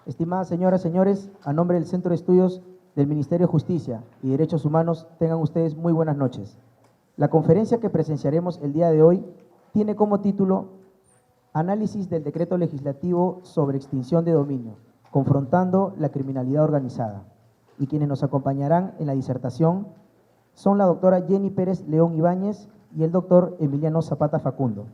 Estimadas señoras, señores, a nombre del Centro de Estudios del Ministerio de Justicia y Derechos Humanos, tengan ustedes muy buenas noches. La conferencia que presenciaremos el día de hoy tiene como título Análisis del Decreto Legislativo sobre Extinción de Dominio, confrontando la criminalidad organizada. Y quienes nos acompañarán en la disertación son la doctora Jenny Pérez León Ibáñez y el doctor Emiliano Zapata Facundo.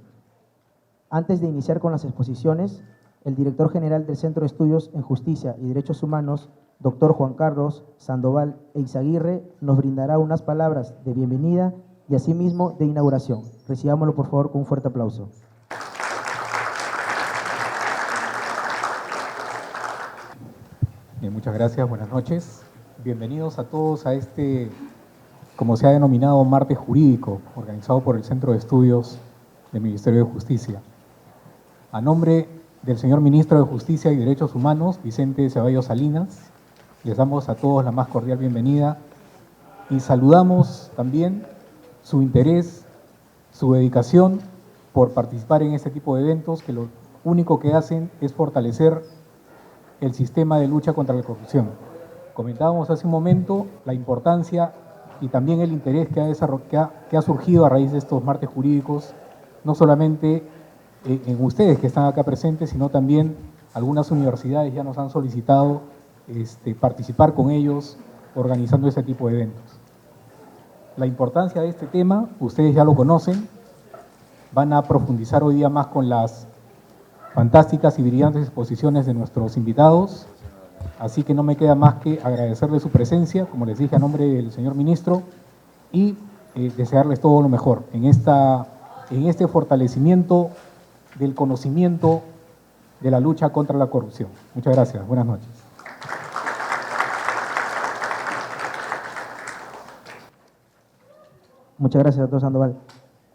Antes de iniciar con las exposiciones, el director general del Centro de Estudios en Justicia y Derechos Humanos, doctor Juan Carlos Sandoval Eizaguirre, nos brindará unas palabras de bienvenida y asimismo de inauguración. Recibámoslo por favor con un fuerte aplauso. Bien, muchas gracias, buenas noches. Bienvenidos a todos a este, como se ha denominado, martes jurídico, organizado por el Centro de Estudios del Ministerio de Justicia. A nombre del señor Ministro de Justicia y Derechos Humanos, Vicente Ceballos Salinas, les damos a todos la más cordial bienvenida y saludamos también su interés, su dedicación por participar en este tipo de eventos que lo único que hacen es fortalecer el sistema de lucha contra la corrupción. Comentábamos hace un momento la importancia y también el interés que ha surgido a raíz de estos martes jurídicos, no solamente en ustedes que están acá presentes, sino también algunas universidades ya nos han solicitado participar con ellos organizando ese tipo de eventos. La importancia de este tema, ustedes ya lo conocen, van a profundizar hoy día más con las fantásticas y brillantes exposiciones de nuestros invitados, así que no me queda más que agradecerles su presencia, como les dije, a nombre del señor ministro, y desearles todo lo mejor en este fortalecimiento del conocimiento de la lucha contra la corrupción. Muchas gracias, buenas noches. Muchas gracias, doctor Sandoval.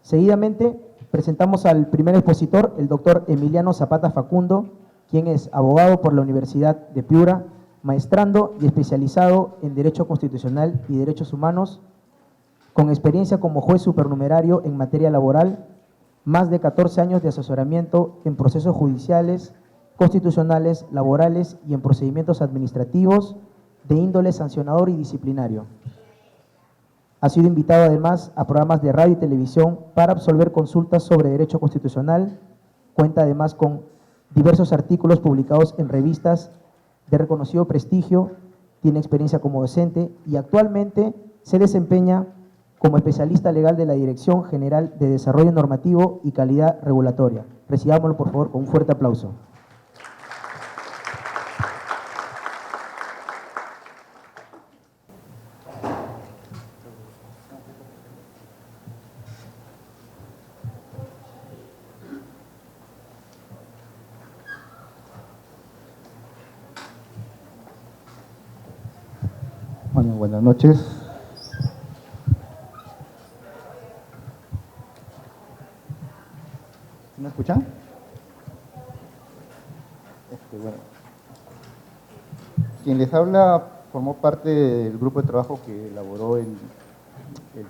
Seguidamente, presentamos al primer expositor, el doctor Emiliano Zapata Facundo, quien es abogado por la Universidad de Piura, maestrando y especializado en Derecho Constitucional y Derechos Humanos, con experiencia como juez supernumerario en materia laboral, más de 14 años de asesoramiento en procesos judiciales, constitucionales, laborales y en procedimientos administrativos de índole sancionador y disciplinario. Ha sido invitado además a programas de radio y televisión para absolver consultas sobre derecho constitucional. Cuenta además con diversos artículos publicados en revistas de reconocido prestigio, tiene experiencia como docente y actualmente se desempeña como especialista legal de la Dirección General de Desarrollo Normativo y Calidad Regulatoria. Recibámoslo por favor con un fuerte aplauso. Bueno, buenas noches. ¿Me escuchan? Bueno. Quien les habla formó parte del grupo de trabajo que elaboró el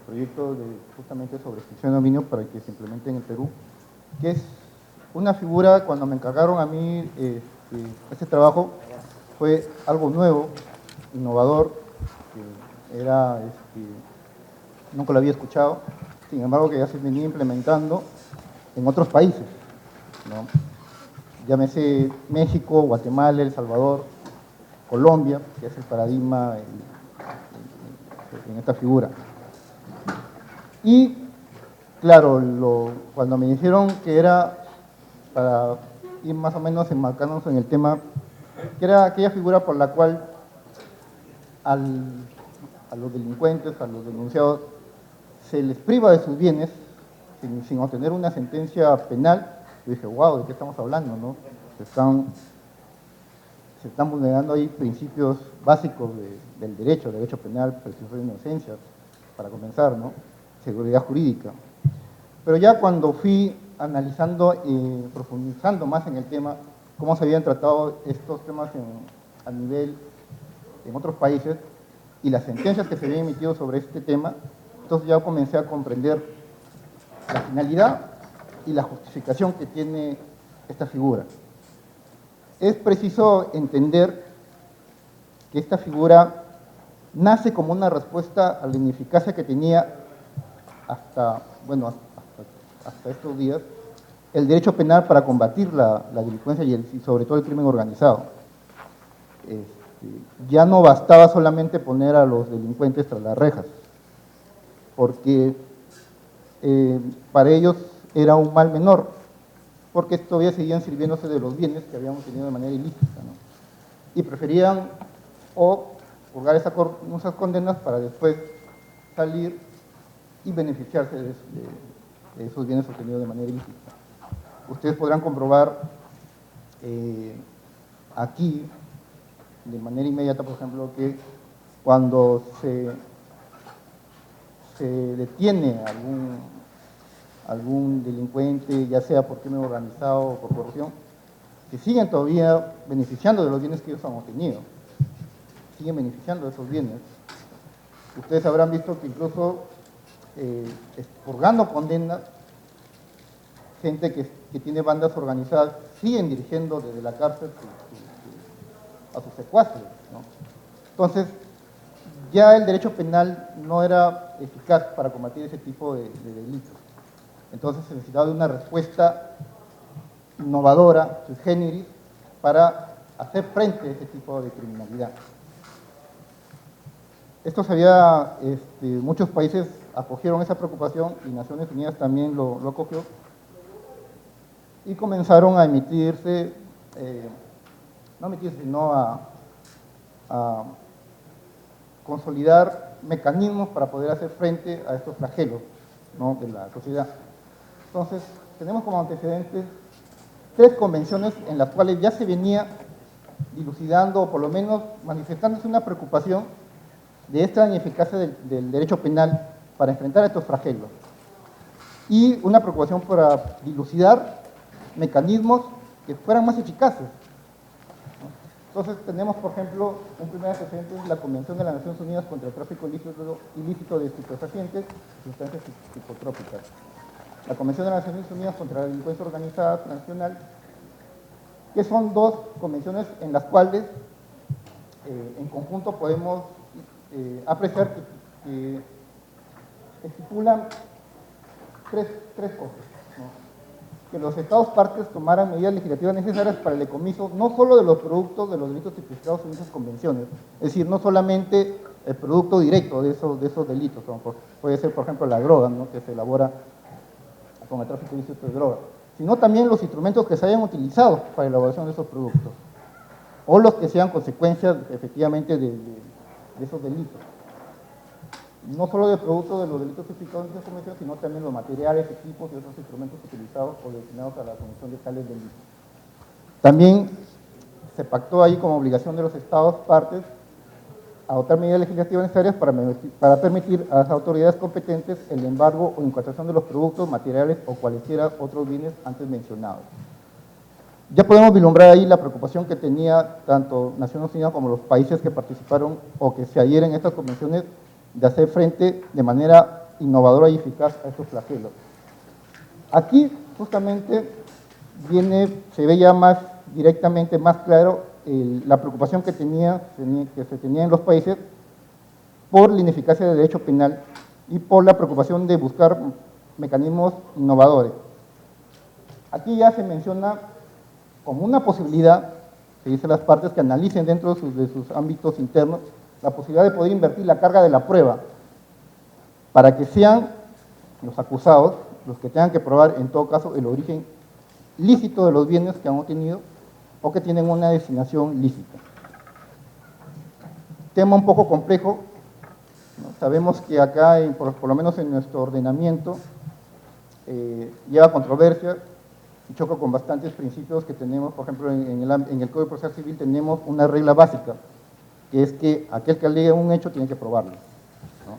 proyecto justamente sobre extinción de dominio para que se implemente en el Perú, que es una figura. Cuando me encargaron a mí este trabajo, fue algo nuevo, innovador, que era, nunca lo había escuchado, sin embargo que ya se venía implementando en otros países, ¿no? Llámese México, Guatemala, El Salvador, Colombia, que es el paradigma en esta figura. Y claro, cuando me dijeron que era para ir más o menos enmarcándonos en el tema, que era aquella figura por la cual a los delincuentes, a los denunciados, se les priva de sus bienes sin obtener una sentencia penal. Yo dije, wow, ¿de qué estamos hablando, no? Se están vulnerando ahí principios básicos del derecho penal, presunción de inocencia, para comenzar, ¿no? Seguridad jurídica. Pero ya cuando fui analizando y profundizando más en el tema, cómo se habían tratado estos temas a nivel en otros países y las sentencias que se habían emitido sobre este tema, entonces ya comencé a comprender la finalidad y la justificación que tiene esta figura. es preciso entender que esta figura nace como una respuesta a la ineficacia que tenía hasta estos días el derecho penal para combatir la delincuencia y sobre todo el crimen organizado. Ya no bastaba solamente poner a los delincuentes tras las rejas, porque para ellos era un mal menor, porque todavía seguían sirviéndose de los bienes que habíamos tenido de manera ilícita, ¿no? Y preferían purgar esas condenas para después salir y beneficiarse de esos bienes obtenidos de manera ilícita. Ustedes podrán comprobar aquí, de manera inmediata, por ejemplo, que cuando se detiene algún delincuente, ya sea por crimen organizado o por corrupción, que siguen todavía beneficiando de los bienes que ellos han obtenido, siguen beneficiando de esos bienes. Ustedes habrán visto que incluso purgando condenas, gente que tiene bandas organizadas siguen dirigiendo desde la cárcel a sus secuaces, ¿no? Entonces, ya el derecho penal no era eficaz para combatir ese tipo de delitos. Entonces se necesitaba de una respuesta innovadora, sui generis, para hacer frente a ese tipo de criminalidad. Muchos países acogieron esa preocupación y Naciones Unidas también lo acogió y comenzaron a emitirse, sino a consolidar mecanismos para poder hacer frente a estos flagelos, ¿no?, de la sociedad. Entonces, tenemos como antecedentes 3 convenciones en las cuales ya se venía dilucidando, o por lo menos manifestándose una preocupación de esta ineficacia del derecho penal para enfrentar a estos flagelos, y una preocupación para dilucidar mecanismos que fueran más eficaces. Entonces tenemos, por ejemplo, un primer antecedente, la Convención de las Naciones Unidas contra el tráfico ilícito de estupefacientes y sustancias psicotrópicas, la Convención de las Naciones Unidas contra la delincuencia organizada transnacional, que son 2 convenciones en las cuales en conjunto podemos apreciar que estipulan tres cosas, ¿no? Que los Estados partes tomaran medidas legislativas necesarias para el decomiso no solo de los productos de los delitos tipificados en esas convenciones, es decir, no solamente el producto directo de esos delitos, como puede ser, por ejemplo, la droga, ¿no?, que se elabora con el tráfico ilícito de droga, sino también los instrumentos que se hayan utilizado para la elaboración de esos productos, o los que sean consecuencias, efectivamente, de esos delitos. No solo de productos de los delitos tipificados en esas convenciones, sino también los materiales, equipos y otros instrumentos utilizados o destinados a la comisión de tales delitos. También se pactó ahí como obligación de los Estados partes adoptar medidas legislativas necesarias para permitir a las autoridades competentes el embargo o incautación de los productos, materiales o cualesquiera otros bienes antes mencionados. Ya podemos vislumbrar ahí la preocupación que tenía tanto Naciones Unidas como los países que participaron o que se adhieren a estas convenciones de hacer frente de manera innovadora y eficaz a estos flagelos. Aquí justamente se ve ya más directamente, más claro, la preocupación que se tenía en los países por la ineficacia del derecho penal y por la preocupación de buscar mecanismos innovadores. Aquí ya se menciona como una posibilidad, se dice a las partes que analicen dentro de sus ámbitos internos, la posibilidad de poder invertir la carga de la prueba para que sean los acusados los que tengan que probar en todo caso el origen lícito de los bienes que han obtenido o que tienen una destinación lícita. Tema un poco complejo, ¿no? Sabemos que acá, por lo menos en nuestro ordenamiento, lleva controversia y choca con bastantes principios que tenemos. Por ejemplo, en el Código Procesal Civil tenemos una regla básica, que es que aquel que alega un hecho tiene que probarlo, ¿no?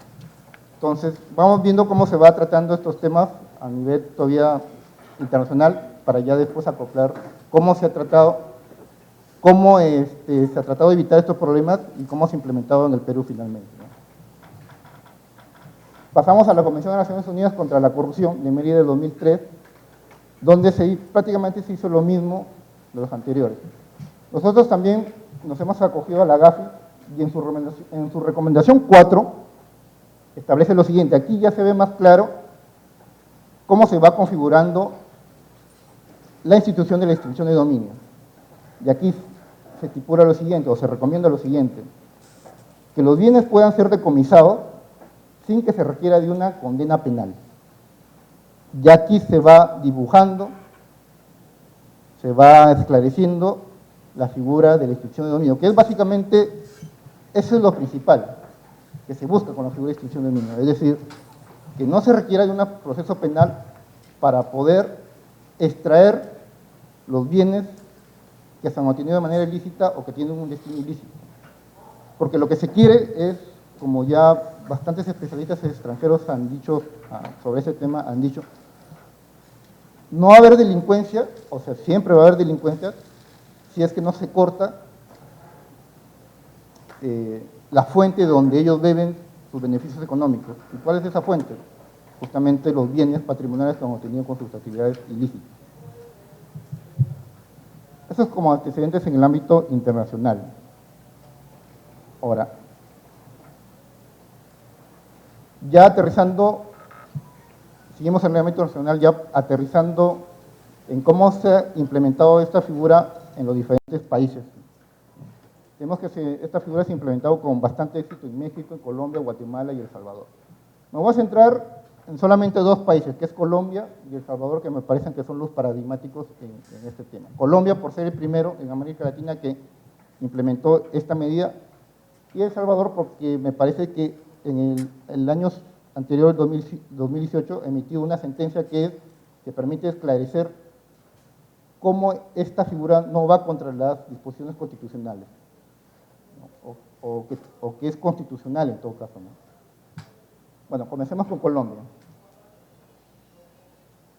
Entonces, vamos viendo cómo se va tratando estos temas a nivel todavía internacional, para ya después acoplar cómo se ha tratado, se ha tratado de evitar estos problemas y cómo se ha implementado en el Perú finalmente, ¿no? Pasamos a la Convención de Naciones Unidas contra la Corrupción de Mérida de 2003, donde prácticamente se hizo lo mismo de los anteriores. Nosotros también nos hemos acogido a la GAFI y en su recomendación 4 establece lo siguiente. Aquí ya se ve más claro cómo se va configurando la institución de la extinción de dominio. Y aquí se estipula lo siguiente, o se recomienda lo siguiente, que los bienes puedan ser decomisados sin que se requiera de una condena penal. Y aquí se va dibujando, se va esclareciendo la figura de la extinción de dominio, que es básicamente, eso es lo principal que se busca con la figura de extinción de dominio, es decir, que no se requiera de un proceso penal para poder extraer los bienes que se han obtenido de manera ilícita o que tienen un destino ilícito. Porque lo que se quiere es, como ya bastantes especialistas extranjeros han dicho sobre ese tema, han dicho, no va a haber delincuencia, o sea, siempre va a haber delincuencia, si es que no se corta la fuente donde ellos deben sus beneficios económicos. ¿Y cuál es esa fuente? Justamente los bienes patrimoniales que han obtenido con sus actividades ilícitas. Eso es como antecedentes en el ámbito internacional. Ahora, ya aterrizando, seguimos en el ámbito nacional, ya aterrizando en cómo se ha implementado esta figura en los diferentes países. Vemos que esta figura se ha implementado con bastante éxito en México, en Colombia, Guatemala y El Salvador. Me voy a centrar en solamente dos países, que es Colombia y El Salvador, que me parecen que son los paradigmáticos en este tema. Colombia, por ser el primero en América Latina que implementó esta medida, y El Salvador porque me parece que en el año anterior, 2018, emitió una sentencia que permite esclarecer cómo esta figura no va contra las disposiciones constitucionales, ¿no? o que es constitucional en todo caso, ¿no? Bueno, comencemos con Colombia.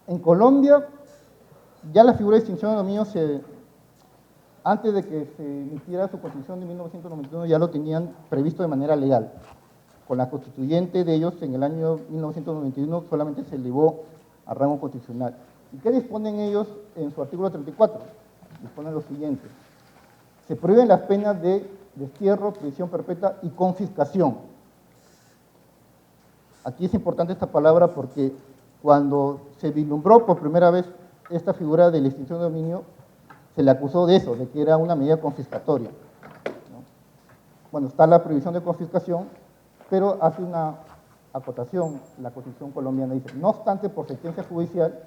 En Colombia, ya la figura de extinción de dominio, antes de que se emitiera su constitución de 1991, ya lo tenían previsto de manera legal. Con la constituyente de ellos, en el año 1991, solamente se elevó a rango constitucional. ¿Y qué disponen ellos en su artículo 34? Disponen lo siguiente. Se prohíben las penas de destierro, prisión perpetua y confiscación. Aquí es importante esta palabra porque cuando se vislumbró por primera vez esta figura de la extinción de dominio, se le acusó de eso, de que era una medida confiscatoria, ¿no? Bueno, está la prohibición de confiscación, pero hace una acotación, la Constitución colombiana dice, no obstante, por sentencia judicial,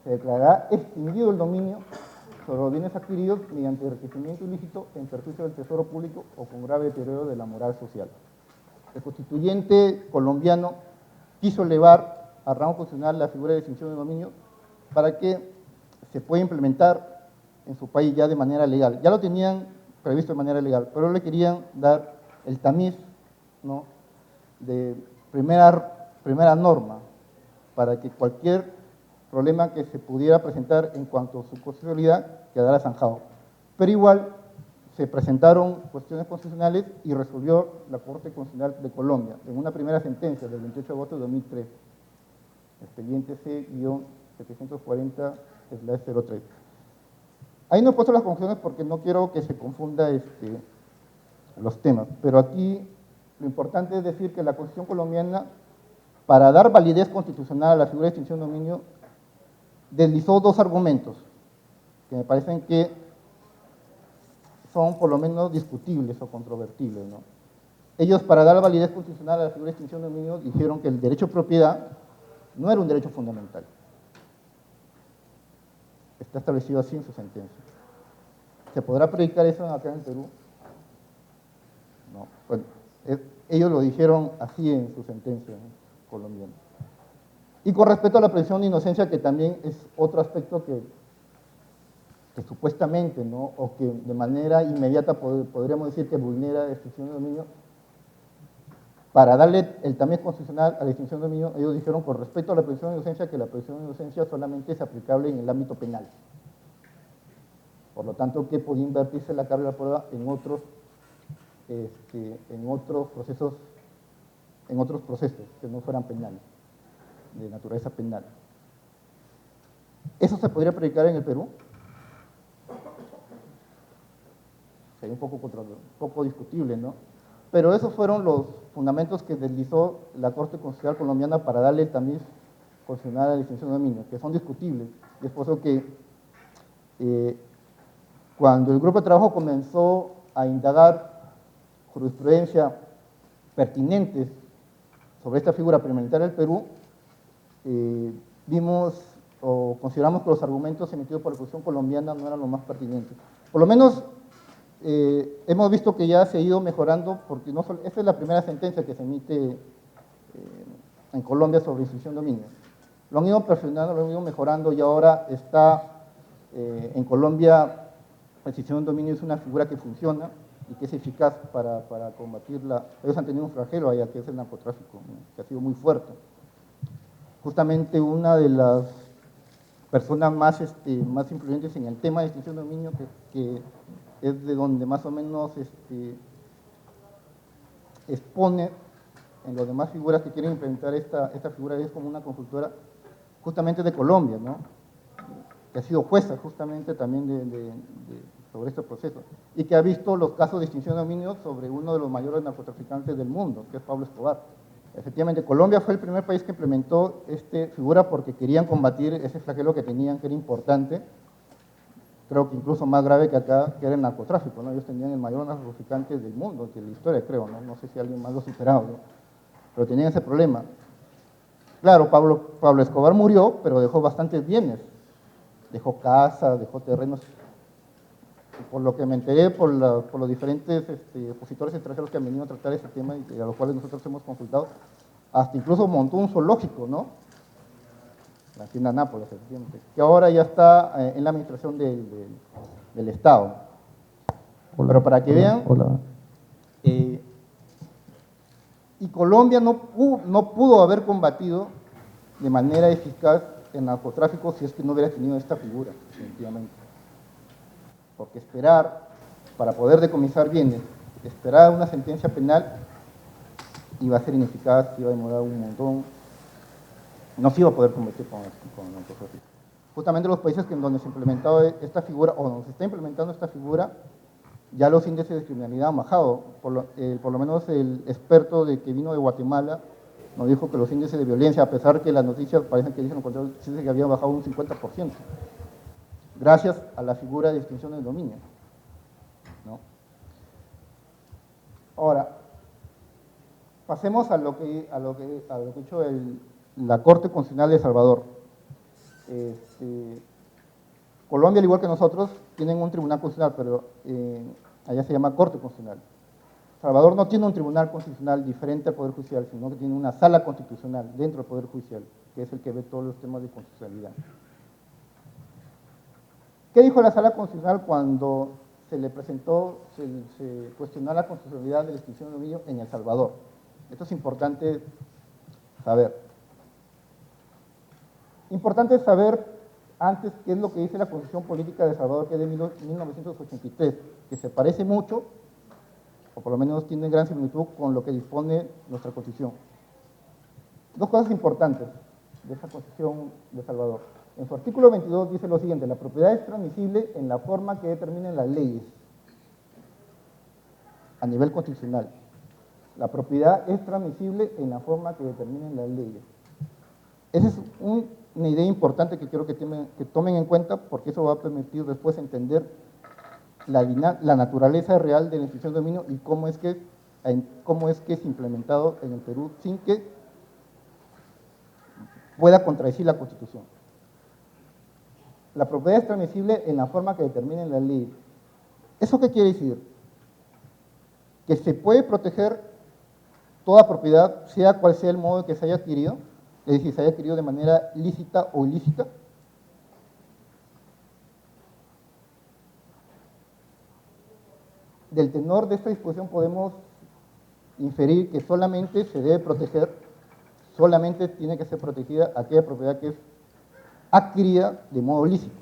se declarará extinguido el dominio sobre los bienes adquiridos mediante enriquecimiento ilícito en perjuicio del tesoro público o con grave deterioro de la moral social. El constituyente colombiano quiso elevar a rango constitucional la figura de extinción de dominio para que se pueda implementar en su país ya de manera legal. Ya lo tenían previsto de manera legal, pero le querían dar el tamiz, ¿no?, de primera norma para que cualquier problema que se pudiera presentar en cuanto a su constitucionalidad quedara zanjado. Pero igual se presentaron cuestiones constitucionales y resolvió la Corte Constitucional de Colombia en una primera sentencia del 28 de agosto de 2003, expediente C-740/03. Ahí no he puesto las conclusiones porque no quiero que se confunda los temas, pero aquí lo importante es decir que la Constitución colombiana, para dar validez constitucional a la figura de extinción de dominio, deslizó dos argumentos que me parecen que son por lo menos discutibles o controvertibles, ¿no? Ellos, para dar validez constitucional a la figura de extinción de dominio, dijeron que el derecho a propiedad no era un derecho fundamental. Está establecido así en su sentencia. ¿Se podrá predicar eso acá en Perú? No. Bueno, ellos lo dijeron así en su sentencia, ¿no?, colombiana. Y con respecto a la presunción de inocencia, que también es otro aspecto que supuestamente, ¿no?, o que de manera inmediata podríamos decir que vulnera la extinción de dominio, para darle el tamiz constitucional a la extinción de dominio, ellos dijeron con respecto a la presunción de inocencia que la presunción de inocencia solamente es aplicable en el ámbito penal. Por lo tanto, que podía invertirse la carga de la prueba en otros procesos que no fueran penales, de naturaleza penal. ¿Eso se podría predicar en el Perú? sería un poco discutible, ¿no? Pero esos fueron los fundamentos que deslizó la Corte Constitucional colombiana para darle el tamiz constitucional a la extinción de dominio, que son discutibles. Y es por eso que cuando el grupo de trabajo comenzó a indagar jurisprudencia pertinentes sobre esta figura parlamentaria del Perú, vimos o consideramos que los argumentos emitidos por la Constitución colombiana no eran los más pertinentes. Por lo menos hemos visto que ya se ha ido mejorando, porque no solo, esta es la primera sentencia que se emite en Colombia sobre institución de dominio. Lo han ido perfeccionando, lo han ido mejorando y ahora está en Colombia la institución de dominio es una figura que funciona y que es eficaz para combatirla. Ellos han tenido un flagelo allá, que es el narcotráfico, ¿no? Que ha sido muy fuerte. Justamente una de las personas más influyentes en el tema de extinción de dominio, que es de donde más o menos expone en las demás figuras que quieren implementar esta figura, es como una consultora justamente de Colombia, ¿no? Que ha sido jueza justamente también sobre este proceso, y que ha visto los casos de extinción de dominio sobre uno de los mayores narcotraficantes del mundo, que es Pablo Escobar. Efectivamente, Colombia fue el primer país que implementó esta figura porque querían combatir ese flagelo que tenían, que era importante, creo que incluso más grave que acá, que era el narcotráfico, ¿no? Ellos tenían el mayor narcotraficante del mundo, de la historia, creo, ¿no? No sé si alguien más lo ha superado, ¿no? Pero tenían ese problema. Claro, Pablo Escobar murió, pero dejó bastantes bienes, dejó casa, dejó terrenos. Por lo que me enteré por los diferentes opositores extranjeros que han venido a tratar ese tema y a los cuales nosotros hemos consultado, hasta incluso montó un zoológico, ¿no? La hacienda Nápoles, efectivamente, que ahora ya está en la administración del Estado. Hola, pero para que vean, hola. Y Colombia no pudo haber combatido de manera eficaz el narcotráfico si es que no hubiera tenido esta figura, definitivamente. Porque esperar para poder decomisar bienes, esperar una sentencia penal, iba a ser ineficaz, iba a demorar un montón, no se iba a poder combatir con el narcotráfico. Justamente los países en donde se ha implementado esta figura, o donde se está implementando esta figura, ya los índices de criminalidad han bajado. Por lo menos el experto que vino de Guatemala nos dijo que los índices de violencia, a pesar que las noticias parecen que dicen lo contrario, dicen que habían bajado un 50%. Gracias a la figura de extinción del dominio, ¿no? Ahora, pasemos a lo que ha hecho la Corte Constitucional de El Salvador. Colombia, al igual que nosotros, tienen un tribunal constitucional, pero allá se llama Corte Constitucional. El Salvador no tiene un tribunal constitucional diferente al Poder Judicial, sino que tiene una sala constitucional dentro del Poder Judicial, que es el que ve todos los temas de constitucionalidad. ¿Qué dijo la Sala Constitucional cuando se le presentó, se cuestionó la constitucionalidad de la extinción de dominio en El Salvador? Esto es importante saber. Importante saber antes qué es lo que dice la Constitución Política de El Salvador, que es de 1983, que se parece mucho, o por lo menos tiene gran similitud con lo que dispone nuestra Constitución. Dos cosas importantes de esa Constitución de El Salvador. En su artículo 22 dice lo siguiente: la propiedad es transmisible en la forma que determinen las leyes a nivel constitucional. La propiedad es transmisible en la forma que determinen las leyes. Esa es una idea importante que quiero que tomen en cuenta, porque eso va a permitir después entender la naturaleza real de la institución de dominio y cómo es que es implementado en el Perú sin que pueda contradecir la Constitución. La propiedad es transmisible en la forma que determinen las leyes. ¿Eso qué quiere decir? Que se puede proteger toda propiedad, sea cual sea el modo en que se haya adquirido, es decir, se haya adquirido de manera lícita o ilícita. Del tenor de esta disposición podemos inferir que solamente se debe proteger, solamente tiene que ser protegida aquella propiedad que es adquirida de modo lícito.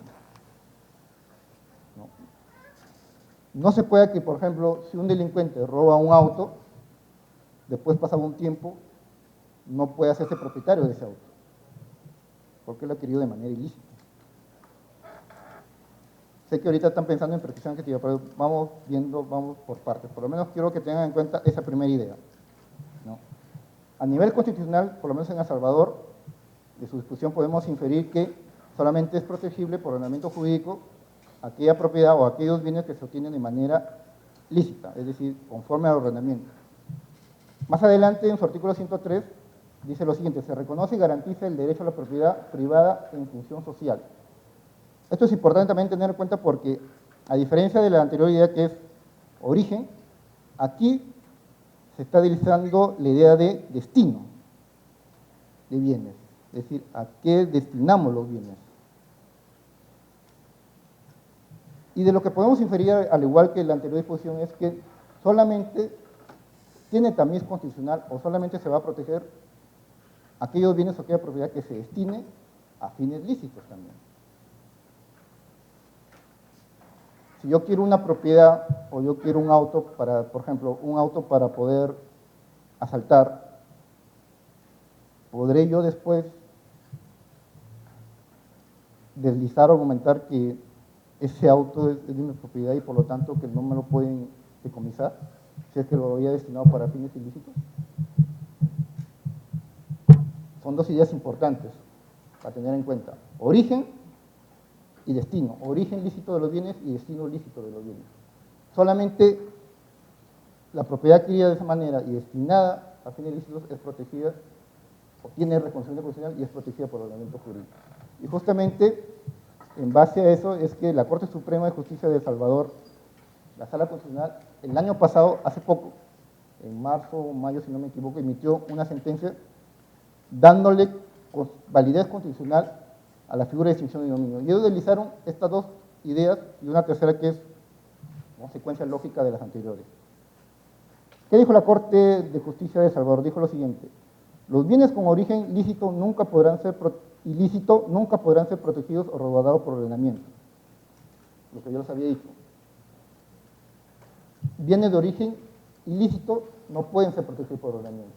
No se puede que, por ejemplo, si un delincuente roba un auto, después pasa un tiempo, no puede hacerse propietario de ese auto, porque lo ha adquirido de manera ilícita. Sé que ahorita están pensando en prescripción adquisitiva, pero vamos viendo, vamos por partes. Por lo menos quiero que tengan en cuenta esa primera idea, ¿no? A nivel constitucional, por lo menos en El Salvador, de su discusión podemos inferir que solamente es protegible por ordenamiento jurídico aquella propiedad o aquellos bienes que se obtienen de manera lícita, es decir, conforme al ordenamiento. Más adelante, en su artículo 103, dice lo siguiente: se reconoce y garantiza el derecho a la propiedad privada en función social. Esto es importante también tener en cuenta porque, a diferencia de la anterior idea que es origen, aquí se está utilizando la idea de destino de bienes, es decir, a qué destinamos los bienes. Y de lo que podemos inferir, al igual que la anterior disposición, es que solamente tiene tamiz constitucional o solamente se va a proteger aquellos bienes o aquella propiedad que se destine a fines lícitos también. Si yo quiero una propiedad o yo quiero un auto para, por ejemplo, un auto para poder asaltar, ¿podré yo después deslizar o argumentar que ese auto es de mi propiedad y por lo tanto que no me lo pueden decomisar si es que lo había destinado para fines ilícitos? Son dos ideas importantes para tener en cuenta: origen y destino, origen lícito de los bienes y destino lícito de los bienes. Solamente la propiedad adquirida de esa manera y destinada a fines ilícitos es protegida, o tiene reconocimiento constitucional y es protegida por el ordenamiento jurídico. Y justamente en base a eso es que la Corte Suprema de Justicia de El Salvador, la Sala Constitucional, el año pasado, hace poco, en marzo o mayo si no me equivoco, emitió una sentencia dándole validez constitucional a la figura de extinción de dominio. Y ellos utilizaron estas dos ideas y una tercera que es consecuencia lógica de las anteriores. ¿Qué dijo la Corte de Justicia de El Salvador? Dijo lo siguiente: los bienes con origen ilícito nunca podrán ser protegidos o resguardados por ordenamiento. Lo que yo les había dicho. Bienes de origen ilícito no pueden ser protegidos por ordenamiento.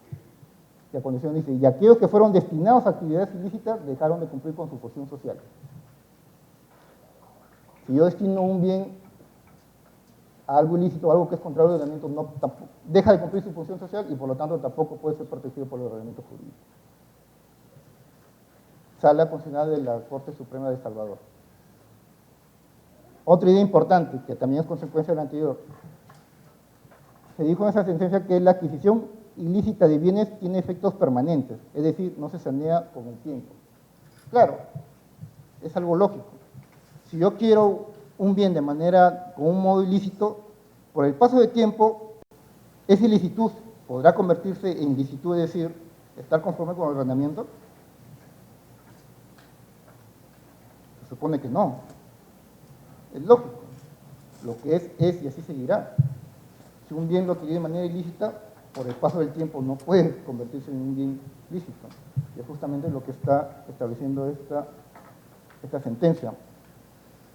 La condición dice: y aquellos que fueron destinados a actividades ilícitas dejaron de cumplir con su función social. Si yo destino un bien a algo ilícito, algo que es contrario al ordenamiento, deja de cumplir su función social y por lo tanto tampoco puede ser protegido por el ordenamiento jurídico. Sala Constitucional de la Corte Suprema de El Salvador. Otra idea importante, que también es consecuencia de la anterior: se dijo en esa sentencia que la adquisición ilícita de bienes tiene efectos permanentes, es decir, no se sanea con el tiempo. Claro, es algo lógico. Si yo quiero un bien de manera, con un modo ilícito, por el paso del tiempo, esa ilicitud podrá convertirse en licitud, es decir, estar conforme con el ordenamiento. Se supone que no. Es lógico. Lo que es y así seguirá. Si un bien lo adquirí de manera ilícita, por el paso del tiempo no puede convertirse en un bien lícito. Y es justamente lo que está estableciendo esta sentencia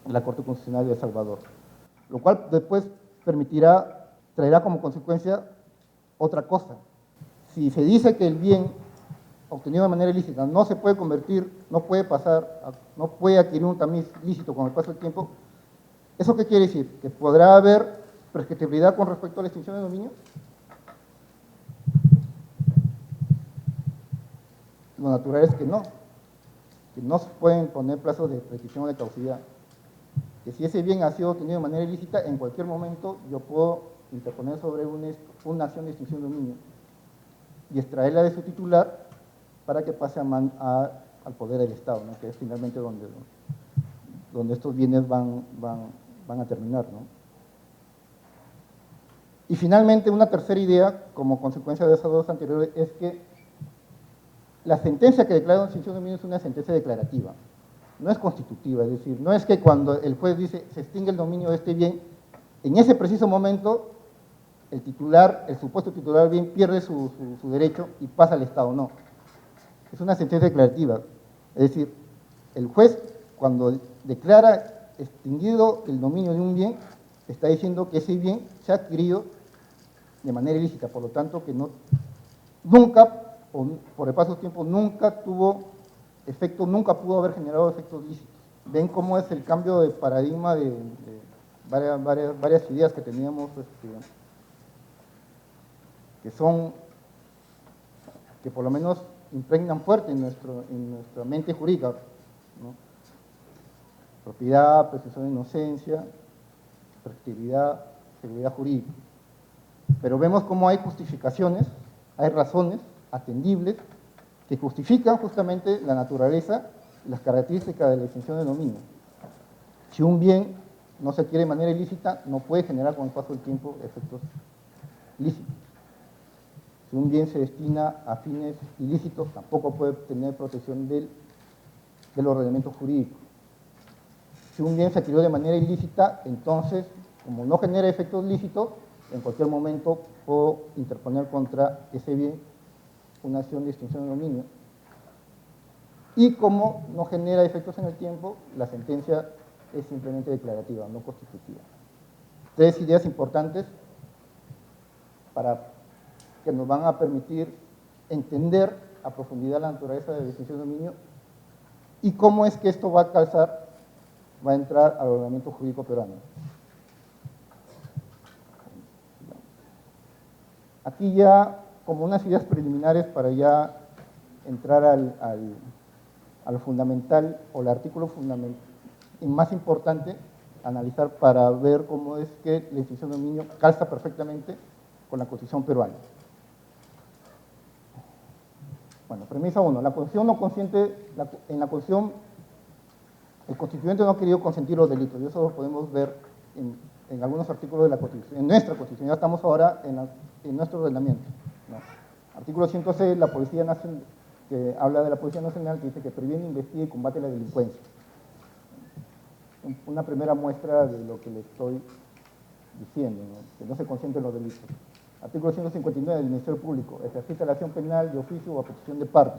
en la Corte Constitucional de El Salvador. Lo cual después traerá como consecuencia otra cosa. Si se dice que el bien obtenido de manera ilícita no se puede convertir, no puede adquirir un tamiz lícito con el paso del tiempo, ¿eso qué quiere decir? ¿Que podrá haber prescriptibilidad con respecto a la extinción de dominio? Lo natural es que no se pueden poner plazos de prescripción o de caducidad. Que si ese bien ha sido obtenido de manera ilícita, en cualquier momento yo puedo interponer sobre una acción de extinción de dominio y extraerla de su titular para que pase al poder del Estado, ¿no? Que es finalmente donde estos bienes van a terminar, ¿no? Y finalmente, una tercera idea, como consecuencia de esas dos anteriores, es que la sentencia que declara una extinción de dominio es una sentencia declarativa, no es constitutiva, es decir, no es que cuando el juez dice se extingue el dominio de este bien, en ese preciso momento el supuesto titular del bien pierde su derecho y pasa al Estado, no. Es una sentencia declarativa, es decir, el juez cuando declara extinguido el dominio de un bien, está diciendo que ese bien se ha adquirido de manera ilícita, por lo tanto que nunca, por el paso del tiempo, nunca tuvo efectos, nunca pudo haber generado efectos lícitos. ven cómo es el cambio de paradigma de varias ideas que teníamos, que por lo menos impregnan fuerte en nuestra mente jurídica, ¿no? Propiedad, presunción de inocencia, prescriptividad, seguridad jurídica. Pero vemos cómo hay justificaciones, hay razones atendibles que justifican justamente la naturaleza y las características de la extinción de dominio. Si un bien no se adquiere de manera ilícita, no puede generar con el paso del tiempo efectos lícitos. Si un bien se destina a fines ilícitos, tampoco puede tener protección del ordenamiento jurídico. Si un bien se adquirió de manera ilícita, entonces, como no genera efectos lícitos, en cualquier momento puedo interponer contra ese bien una acción de extinción de dominio. Y como no genera efectos en el tiempo, la sentencia es simplemente declarativa, no constitutiva. Tres ideas importantes que nos van a permitir entender a profundidad la naturaleza de la extinción de dominio y cómo es que esto va a calzar, va a entrar al ordenamiento jurídico peruano. Aquí ya, como unas ideas preliminares para ya entrar al fundamental o el artículo fundamental y más importante, analizar para ver cómo es que la extinción de dominio calza perfectamente con la Constitución peruana. Bueno, premisa 1. La Constitución no consiente, en la Constitución, el constituyente no ha querido consentir los delitos, y eso lo podemos ver en algunos artículos de la Constitución, en nuestra Constitución, ya estamos ahora en nuestro ordenamiento, ¿no? Artículo 106, la Policía Nacional, que habla de la Policía Nacional, que dice que previene, investiga y combate la delincuencia. Una primera muestra de lo que le estoy diciendo, ¿no? Que no se consienten los delitos. Artículo 159 del Ministerio Público, ejercita la acción penal de oficio o a petición de parte.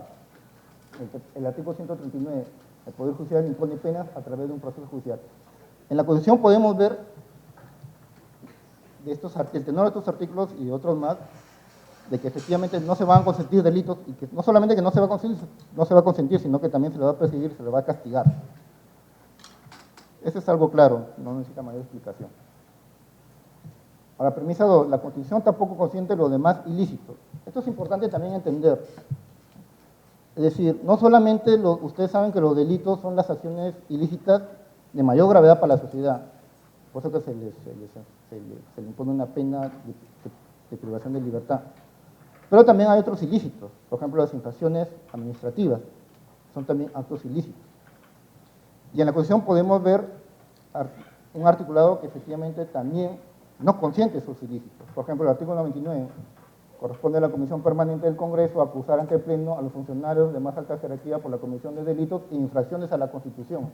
El artículo 139, el Poder Judicial impone penas a través de un proceso judicial. En la Constitución podemos ver el tenor de estos artículos y de otros más, de que efectivamente no se van a consentir delitos, y que no solamente que no se va a consentir, sino que también se le va a perseguir, se le va a castigar. Eso es algo claro, no necesita mayor explicación. Ahora, premisa 2, la Constitución tampoco consiente lo demás ilícitos. Esto es importante también entender. Es decir, no solamente ustedes saben que los delitos son las acciones ilícitas de mayor gravedad para la sociedad, por eso que se le impone una pena de privación de libertad. Pero también hay otros ilícitos, por ejemplo, las infracciones administrativas, son también actos ilícitos. Y en la Constitución podemos ver un articulado que efectivamente también no consiente esos ilícitos. Por ejemplo, el artículo 99 corresponde a la Comisión Permanente del Congreso a acusar ante el Pleno a los funcionarios de más alta jerarquía por la comisión de delitos e infracciones a la Constitución.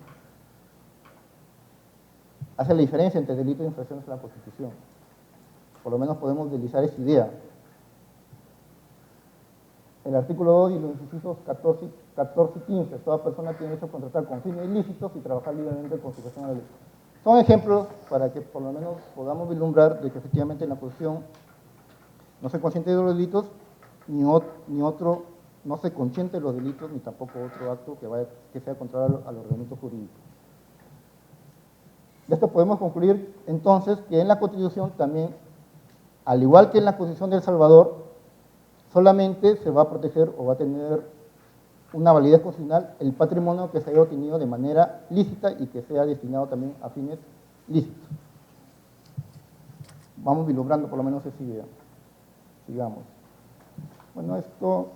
Hace la diferencia entre delitos e infracciones a la Constitución. Por lo menos podemos deslizar esa idea. El artículo 2 y los incisos 14 y 15, toda persona tiene derecho a contratar con fines ilícitos y trabajar libremente con sujeción a la ley. Son ejemplos para que por lo menos podamos vislumbrar de que efectivamente en la Constitución no se consiente de los delitos, ni otro, no se consiente los delitos, ni tampoco otro acto que sea contrario al ordenamiento jurídico. De esto podemos concluir entonces que en la Constitución también, al igual que en la Constitución de El Salvador, solamente se va a proteger o va a tener una validez constitucional el patrimonio que se haya obtenido de manera lícita y que sea destinado también a fines lícitos. Vamos vislumbrando por lo menos esa idea. Sigamos. Bueno, esto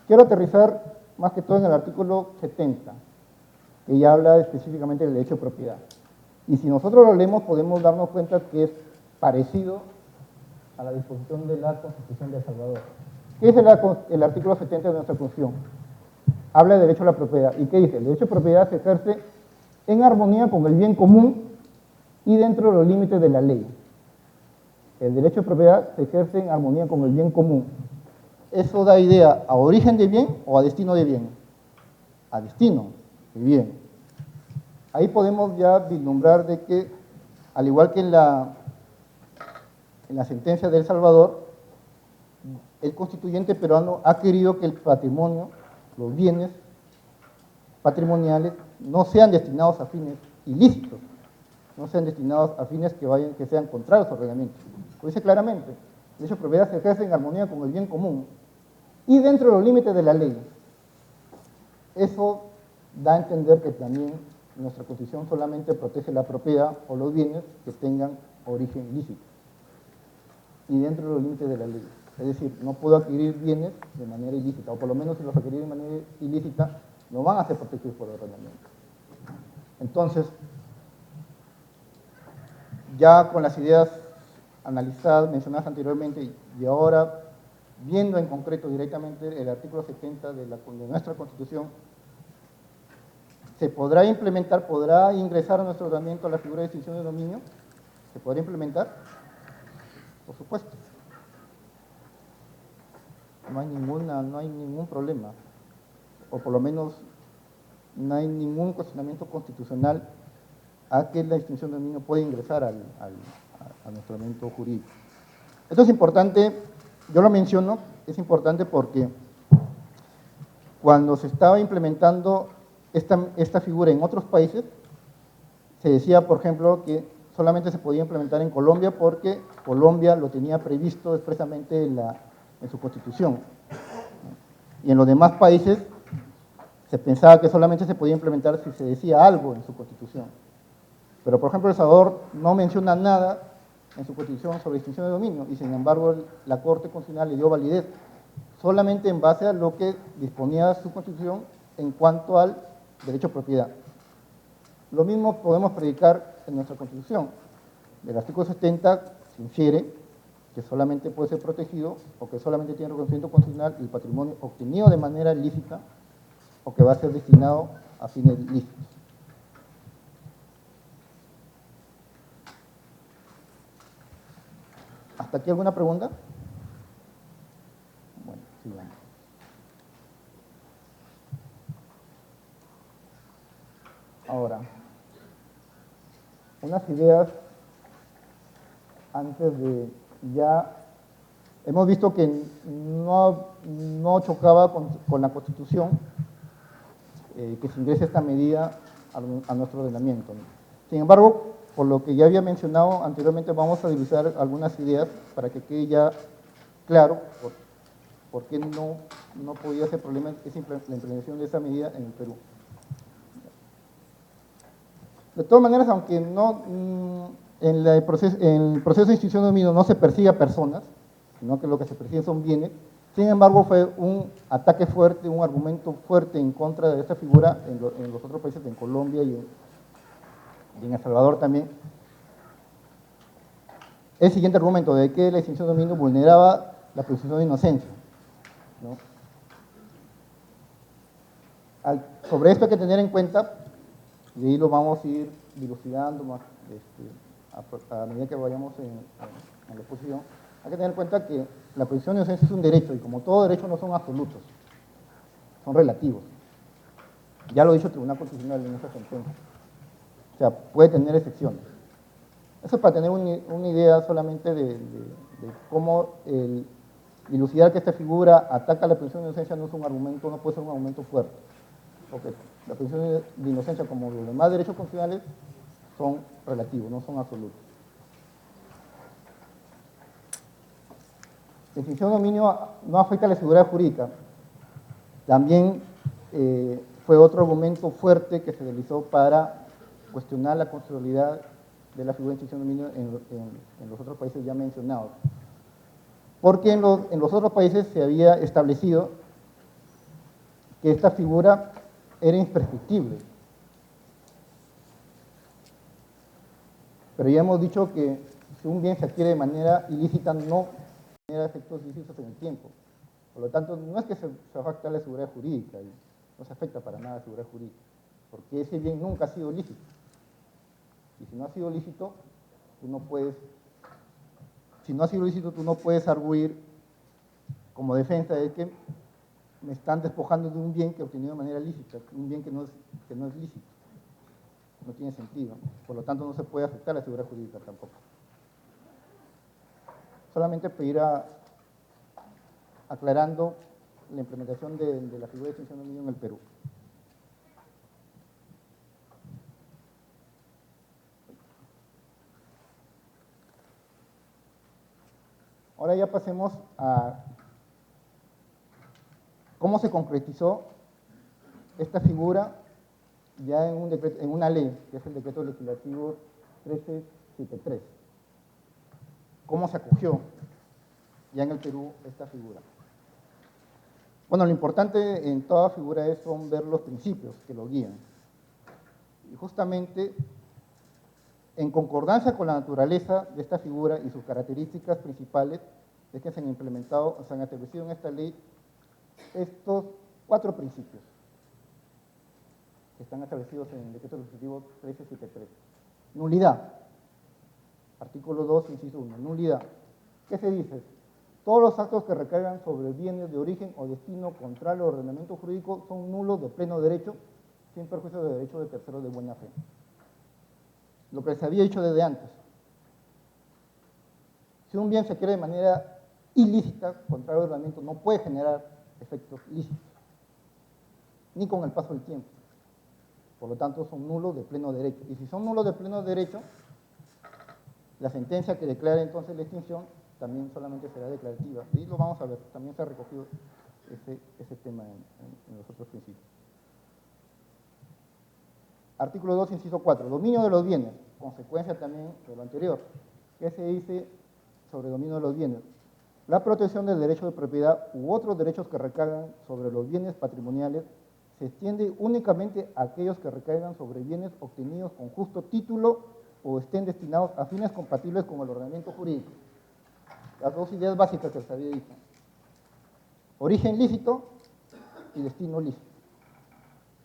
quiero aterrizar más que todo en el artículo 70, que ya habla específicamente del derecho de propiedad. Y si nosotros lo leemos podemos darnos cuenta que es parecido a la disposición de la Constitución de El Salvador. ¿Qué es el artículo 70 de nuestra Constitución? Habla de derecho a la propiedad. ¿Y qué dice? El derecho a propiedad se ejerce en armonía con el bien común y dentro de los límites de la ley. El derecho a propiedad se ejerce en armonía con el bien común. ¿Eso da idea a origen de bien o a destino de bien? A destino de bien. Ahí podemos ya vislumbrar de que, al igual que en la sentencia de El Salvador, el constituyente peruano ha querido que el patrimonio, los bienes, patrimoniales no sean destinados a fines ilícitos, no sean destinados a fines que sean contrarios al ordenamiento. Lo dice claramente, el derecho de propiedad se ejerce en armonía con el bien común y dentro de los límites de la ley. Eso da a entender que también nuestra Constitución solamente protege la propiedad o los bienes que tengan origen ilícito y dentro de los límites de la ley. Es decir, no puedo adquirir bienes de manera ilícita, o por lo menos si los adquirí de manera ilícita, no van a ser protegidos por el ordenamiento. Entonces, ya con las ideas analizadas, mencionadas anteriormente, y ahora viendo en concreto directamente el artículo 70 de nuestra Constitución, ¿se podrá implementar, podrá ingresar a nuestro ordenamiento la figura de extinción de dominio? ¿Se podrá implementar? Por supuesto. No hay ningún problema, o por lo menos no hay ningún cuestionamiento constitucional a que la extinción de dominio pueda ingresar a nuestro ordenamiento jurídico. Esto es importante, yo lo menciono, es importante porque cuando se estaba implementando esta figura en otros países, se decía, por ejemplo, que solamente se podía implementar en Colombia porque Colombia lo tenía previsto expresamente en su Constitución. Y en los demás países se pensaba que solamente se podía implementar si se decía algo en su Constitución. Pero, por ejemplo, El Salvador no menciona nada en su Constitución sobre extinción de dominio y, sin embargo, la Corte Constitucional le dio validez solamente en base a lo que disponía su Constitución en cuanto al derecho a propiedad. Lo mismo podemos predicar en nuestra Constitución. Del artículo 70 se infiere que solamente puede ser protegido o que solamente tiene reconocimiento constitucional el patrimonio obtenido de manera lícita o que va a ser destinado a fines lícitos. ¿Hasta aquí alguna pregunta? Bueno, sigamos. Ahora, unas ideas antes de ya... Hemos visto que no chocaba con la Constitución que se ingrese esta medida a nuestro ordenamiento, ¿no? Sin embargo, por lo que ya había mencionado anteriormente, vamos a divisar algunas ideas para que quede ya claro por qué no podía ser problema la implementación de esa medida en el Perú. De todas maneras, aunque en el proceso de extinción de dominio no se persigue a personas, sino que lo que se persigue son bienes, sin embargo fue un ataque fuerte, un argumento fuerte en contra de esta figura en los otros países, en Colombia y en El Salvador también. El siguiente argumento de que la extinción de dominio vulneraba la presunción de inocencia, ¿no? Sobre esto hay que tener en cuenta, y ahí lo vamos a ir dilucidando más a medida que vayamos en la exposición. Hay que tener en cuenta que la presunción de inocencia es un derecho, y como todo derecho no son absolutos, son relativos. Ya lo ha dicho el Tribunal Constitucional en esa sentencia. O sea, puede tener excepciones. Eso es para tener una idea solamente de cómo dilucidar que esta figura ataca la presunción de inocencia no es un argumento, no puede ser un argumento fuerte. Porque la presunción de inocencia, como los demás derechos constitucionales, son relativos, no son absolutos. La extinción de dominio no afecta a la seguridad jurídica. También fue otro argumento fuerte que se utilizó para cuestionar la constitucionalidad de la figura de extinción de dominio en los otros países ya mencionados. Porque en los otros países se había establecido que esta figura era imprescriptible. Pero ya hemos dicho que si un bien se adquiere de manera ilícita no genera efectos ilícitos en el tiempo. Por lo tanto, no es que se afecte a la seguridad jurídica, no se afecta para nada a la seguridad jurídica, porque ese bien nunca ha sido lícito. Y si no ha sido lícito, tú no puedes arguir como defensa de que me están despojando de un bien que he obtenido de manera lícita, un bien que no es lícito. No tiene sentido. Por lo tanto, no se puede afectar a la seguridad jurídica tampoco. Solamente para ir aclarando la implementación de la figura de extinción de dominio en el Perú. Ahora ya pasemos a cómo se concretizó esta figura ya en un decreto, en una ley, que es el decreto legislativo 1373. ¿Cómo se acogió ya en el Perú esta figura? Bueno, lo importante en toda figura son ver los principios que lo guían. Y justamente, en concordancia con la naturaleza de esta figura y sus características principales, es que se han implementado, se han establecido en esta ley estos 4 principios que están establecidos en el decreto legislativo 1373. Nulidad. Artículo 2, inciso 1. Nulidad. ¿Qué se dice? Todos los actos que recaigan sobre bienes de origen o destino contrario al ordenamiento jurídico son nulos de pleno derecho, sin perjuicio de derechos de terceros de buena fe. Lo que se había dicho desde antes. Si un bien se adquiere de manera ilícita, contrario al ordenamiento, no puede generar efectos lícitos, ni con el paso del tiempo. Por lo tanto, son nulos de pleno derecho. Y si son nulos de pleno derecho, la sentencia que declara entonces la extinción también solamente será declarativa. Y lo vamos a ver, también se ha recogido ese tema en los otros principios. Artículo 2, inciso 4. Dominio de los bienes. Consecuencia también de lo anterior. ¿Qué se dice sobre dominio de los bienes? La protección del derecho de propiedad u otros derechos que recaigan sobre los bienes patrimoniales se extiende únicamente a aquellos que recaigan sobre bienes obtenidos con justo título o estén destinados a fines compatibles con el ordenamiento jurídico. Las dos ideas básicas que se había dicho. Origen lícito y destino lícito.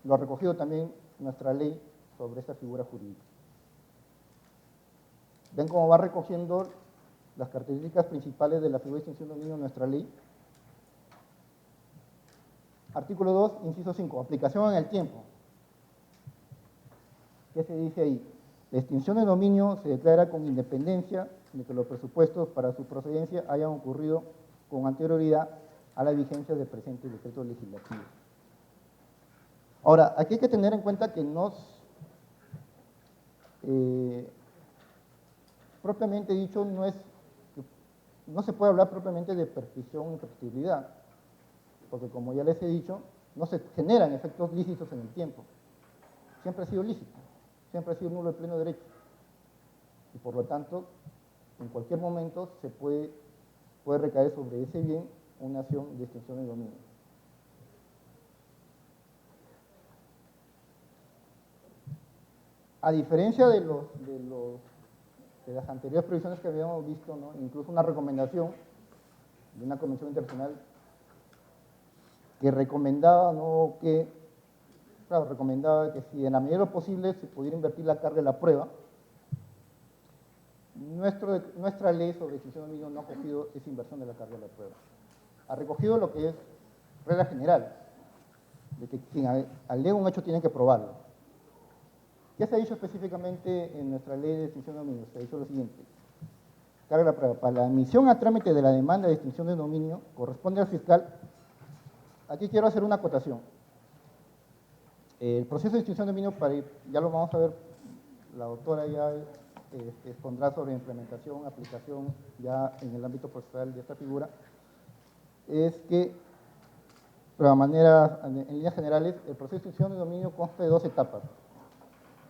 Lo ha recogido también nuestra ley sobre esta figura jurídica. ¿Ven cómo va recogiendo las características principales de la figura de extinción de dominio en nuestra ley? Artículo 2, inciso 5. Aplicación en el tiempo. ¿Qué se dice ahí? La extinción de dominio se declara con independencia de que los presupuestos para su procedencia hayan ocurrido con anterioridad a la vigencia del presente decreto legislativo. Ahora, aquí hay que tener en cuenta que propiamente dicho, no se puede hablar propiamente de prescripción y prescriptibilidad, porque como ya les he dicho, no se generan efectos lícitos en el tiempo. Siempre ha sido lícito, siempre ha sido nulo de pleno derecho. Y por lo tanto, en cualquier momento se puede recaer sobre ese bien una acción de extinción de dominio. A diferencia de las anteriores previsiones que habíamos visto, ¿no? Incluso una recomendación de una convención internacional que recomendaba, ¿no? recomendaba que si en la medida de lo posible se pudiera invertir la carga de la prueba. Nuestra ley sobre extinción de dominio no ha cogido esa inversión de la carga de la prueba. Ha recogido lo que es regla general, de que quien alega un hecho tiene que probarlo. ¿Qué se ha dicho específicamente en nuestra ley de extinción de dominio? Se ha dicho lo siguiente. Carga de la prueba. Para la admisión a trámite de la demanda de extinción de dominio, corresponde al fiscal. Aquí quiero hacer una acotación. El proceso de extinción de dominio, ya lo vamos a ver, la doctora ya expondrá sobre implementación, aplicación ya en el ámbito procesal de esta figura, es que, de manera, en líneas generales, el proceso de extinción de dominio consta de 2 etapas.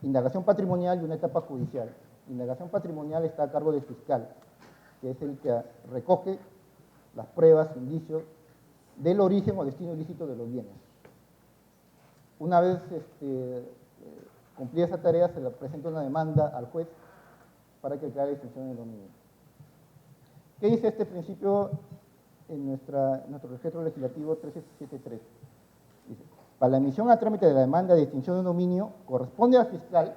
Indagación patrimonial y una etapa judicial. Indagación patrimonial está a cargo del fiscal, que es el que recoge las pruebas, indicios del origen o destino ilícito de los bienes. Una vez cumplida esa tarea, se le presenta una demanda al juez para que declare extinción de dominio. ¿Qué dice este principio en nuestro decreto legislativo 1373? Dice: para la emisión a trámite de la demanda de extinción de dominio, corresponde al fiscal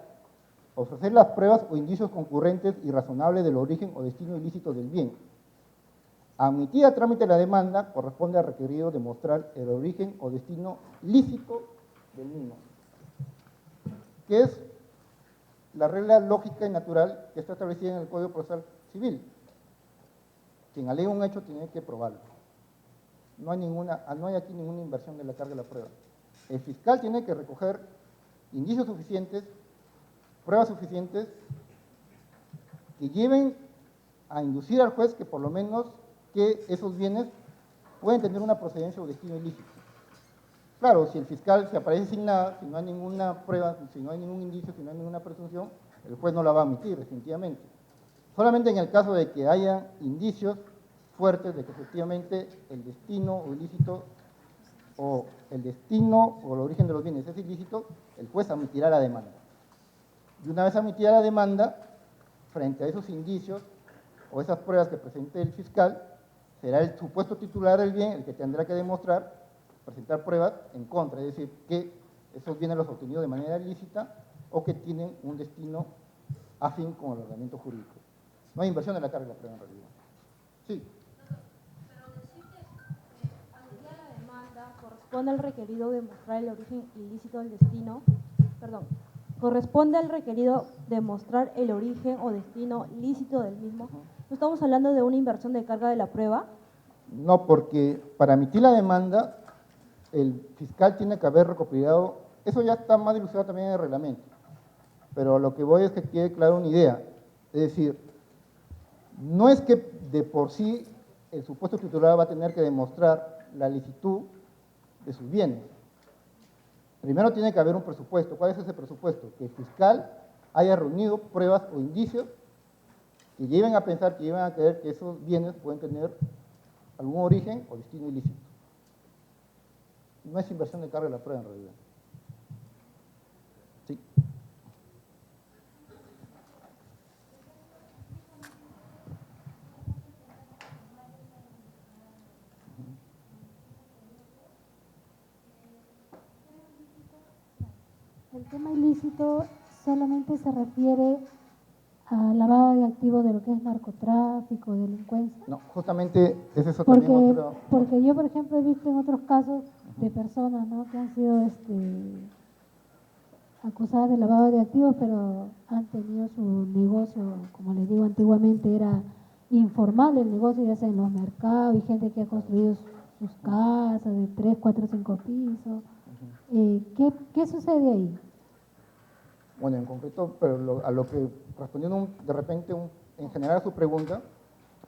ofrecer las pruebas o indicios concurrentes y razonables del origen o destino ilícito del bien. Admitida a trámite la demanda, corresponde al requerido demostrar el origen o destino lícito del mismo, que es la regla lógica y natural que está establecida en el Código Procesal Civil. Quien alega un hecho tiene que probarlo. No hay aquí ninguna inversión de la carga de la prueba. El fiscal tiene que recoger indicios suficientes, pruebas suficientes, que lleven a inducir al juez que por lo menos que esos bienes pueden tener una procedencia o destino ilícito. Claro, si el fiscal se aparece sin nada, si no hay ninguna prueba, si no hay ningún indicio, si no hay ninguna presunción, el juez no la va a admitir, definitivamente. Solamente en el caso de que haya indicios fuertes de que efectivamente el destino o ilícito o el destino o el origen de los bienes es ilícito, el juez admitirá la demanda. Y una vez admitida la demanda, frente a esos indicios o esas pruebas que presente el fiscal, será el supuesto titular del bien el que tendrá que demostrar, presentar pruebas en contra, es decir, que esos bienes los ha obtenido de manera ilícita o que tienen un destino afín con el ordenamiento jurídico. No hay inversión en la carga de la prueba en realidad. Sí. Pero decir que admitida la demanda corresponde al requerido demostrar el origen ilícito del destino, perdón, corresponde al requerido demostrar el origen o destino lícito del mismo. ¿No estamos hablando de una inversión de carga de la prueba? No, porque para emitir la demanda, el fiscal tiene que haber recopilado, eso ya está más dilucidado también en el reglamento, pero lo que voy es que quede clara una idea, es decir, no es que de por sí el supuesto titular va a tener que demostrar la licitud de sus bienes. Primero tiene que haber un presupuesto. ¿Cuál es ese presupuesto? Que el fiscal haya reunido pruebas o indicios que lleven a pensar, que lleven a creer que esos bienes pueden tener algún origen o destino ilícito. No es inversión de carga de la prueba en realidad. Sí. El tema ilícito solamente se refiere a lavado de activos de lo que es narcotráfico, delincuencia. No, justamente es eso también otro. Porque yo, por ejemplo, he visto en otros casos de personas, ¿no?, que han sido acusadas de lavado de activos, pero han tenido su negocio, como les digo, antiguamente era informal el negocio, ya sea en los mercados, y gente que ha construido sus casas de 3, 4, 5 pisos. ¿Qué sucede ahí? Bueno, en concreto, pero a lo que, respondiendo de repente en general a su pregunta,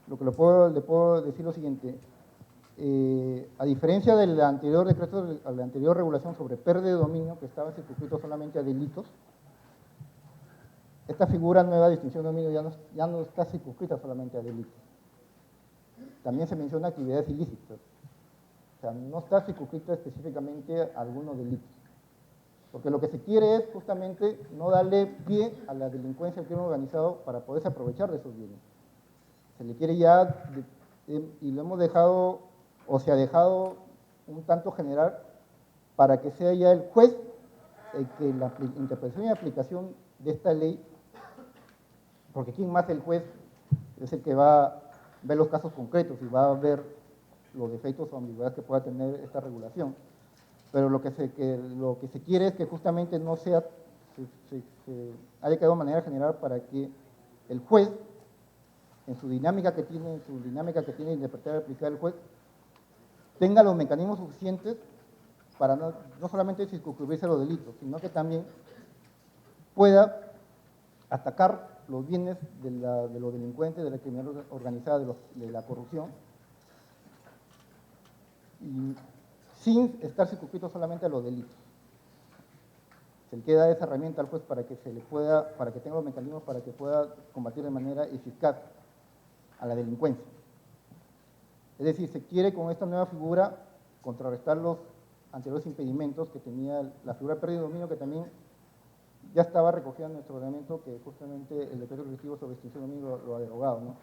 lo que le puedo decir lo siguiente. A diferencia del anterior decreto, de la anterior regulación sobre pérdida de dominio, que estaba circunscrito solamente a delitos, esta figura nueva de distinción de dominio ya no está circunscrita solamente a delitos. También se menciona actividades ilícitas. O sea, no está circunscrita específicamente a algunos delitos. Porque lo que se quiere es justamente no darle pie a la delincuencia, al crimen organizado, para poderse aprovechar de esos bienes. Se le quiere ya, y lo hemos dejado, o se ha dejado un tanto general, para que sea ya el juez el que la interpretación y aplicación de esta ley, porque ¿quién más el juez? Es el que va a ver los casos concretos y va a ver los defectos o ambigüedades que pueda tener esta regulación. Pero lo que se quiere es que justamente no sea, se haya quedado de manera general para que el juez, en su dinámica que tiene de interpretar y aplicar el juez, tenga los mecanismos suficientes para no solamente circunscribirse a los delitos, sino que también pueda atacar los bienes de los delincuentes, de la criminalidad organizada, de la corrupción, y sin estar circunscrito solamente a los delitos. Se le queda esa herramienta al juez para que tenga los mecanismos para que pueda combatir de manera eficaz a la delincuencia. Es decir, se quiere con esta nueva figura contrarrestar los anteriores impedimentos que tenía la figura de pérdida de dominio, que también ya estaba recogida en nuestro ordenamiento, que justamente el decreto legislativo sobre extinción de dominio lo ha derogado, ¿no?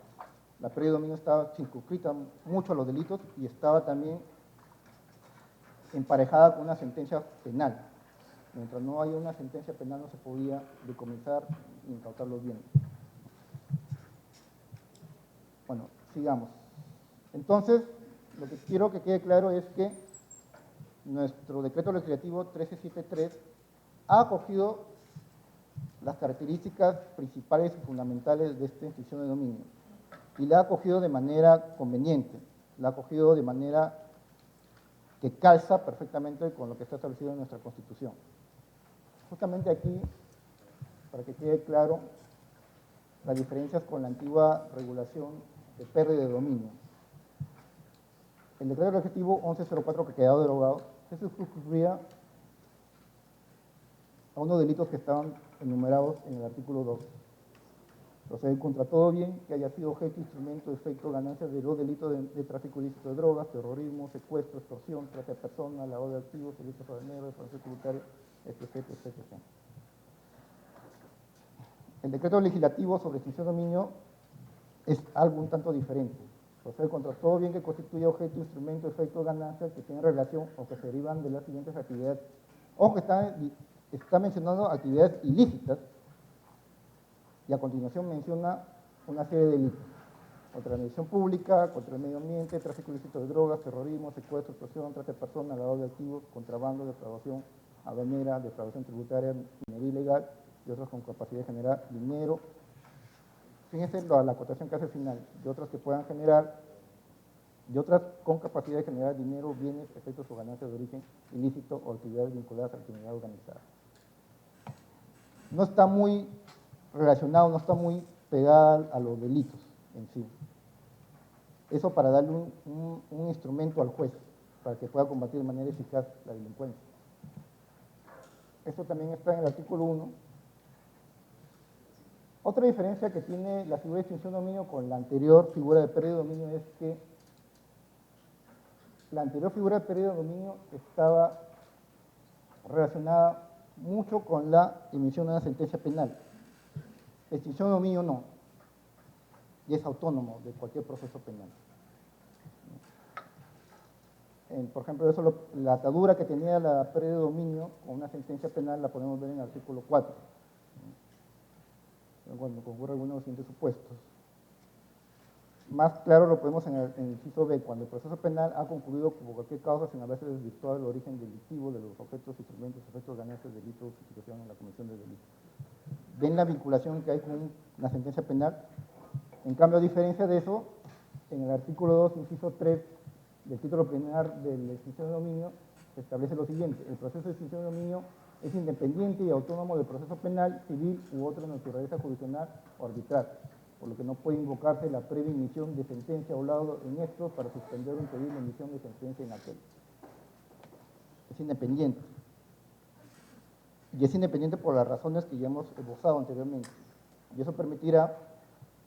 La pérdida de dominio estaba circunscrita mucho a los delitos y estaba también emparejada con una sentencia penal. Mientras no haya una sentencia penal no se podía decomisar ni incautar los bienes. Bueno, sigamos. Entonces, lo que quiero que quede claro es que nuestro decreto legislativo 1373 ha acogido las características principales y fundamentales de esta extinción de dominio y la ha acogido de manera conveniente, la ha acogido de manera que calza perfectamente con lo que está establecido en nuestra Constitución. Justamente aquí, para que quede claro, las diferencias con la antigua regulación de pérdida de dominio. el decreto legislativo 1104 que quedó derogado se circunscribía a unos delitos que estaban enumerados en el artículo 2. Proceder contra todo bien que haya sido objeto, instrumento, efecto, ganancia de los delitos de tráfico ilícito de drogas, terrorismo, secuestro, extorsión, trata de personas, lavado de activos, delitos aduaneros, defraudación tributaria, etc. El decreto legislativo sobre extinción de dominio es algo un tanto diferente. Proceder contra todo bien que constituya objeto, instrumento, efecto, ganancia que tengan relación o que se derivan de las siguientes actividades. Ojo que está mencionando actividades ilícitas y a continuación menciona una serie de delitos. Contra la administración pública, contra el medio ambiente, tráfico ilícito de drogas, terrorismo, secuestro, extorsión, trata de personas, lavado de activos, contrabando, defraudación aduanera, defraudación tributaria, minería ilegal y otras con capacidad de generar dinero. Fíjense la acotación que hace al final, de otras que puedan generar, de otras con capacidad de generar dinero, bienes, efectos o ganancias de origen ilícito o actividades vinculadas a la criminalidad organizada. No está muy relacionado, no está muy pegada a los delitos en sí. Eso para darle un instrumento al juez, para que pueda combatir de manera eficaz la delincuencia. Esto también está en el artículo 1. Otra diferencia que tiene la figura de extinción de dominio con la anterior figura de pérdida de dominio es que la anterior figura de pérdida de dominio estaba relacionada mucho con la emisión de una sentencia penal. La extinción de dominio no, y es autónomo de cualquier proceso penal. Por ejemplo, la atadura que tenía la pérdida de dominio con una sentencia penal la podemos ver en el artículo 4, cuando concurre alguno de los siguientes supuestos. Más claro lo podemos en el inciso B, cuando el proceso penal ha concluido por cualquier causa sin haberse desvirtuado el origen delictivo de los objetos, instrumentos, efectos, ganancias, delitos, justificación en la comisión del delito. ¿Ven la vinculación que hay con una sentencia penal? En cambio, a diferencia de eso, en el artículo 2, inciso 3 del título preliminar de la extinción de dominio, se establece lo siguiente: el proceso de extinción de dominio es independiente y autónomo del proceso penal, civil u otra naturaleza jurisdiccional o arbitral, por lo que no puede invocarse la previa emisión de sentencia o laudo en estos para suspender o impedir la emisión de sentencia en aquel. Es independiente. Y es independiente por las razones que ya hemos esbozado anteriormente. Y eso permitirá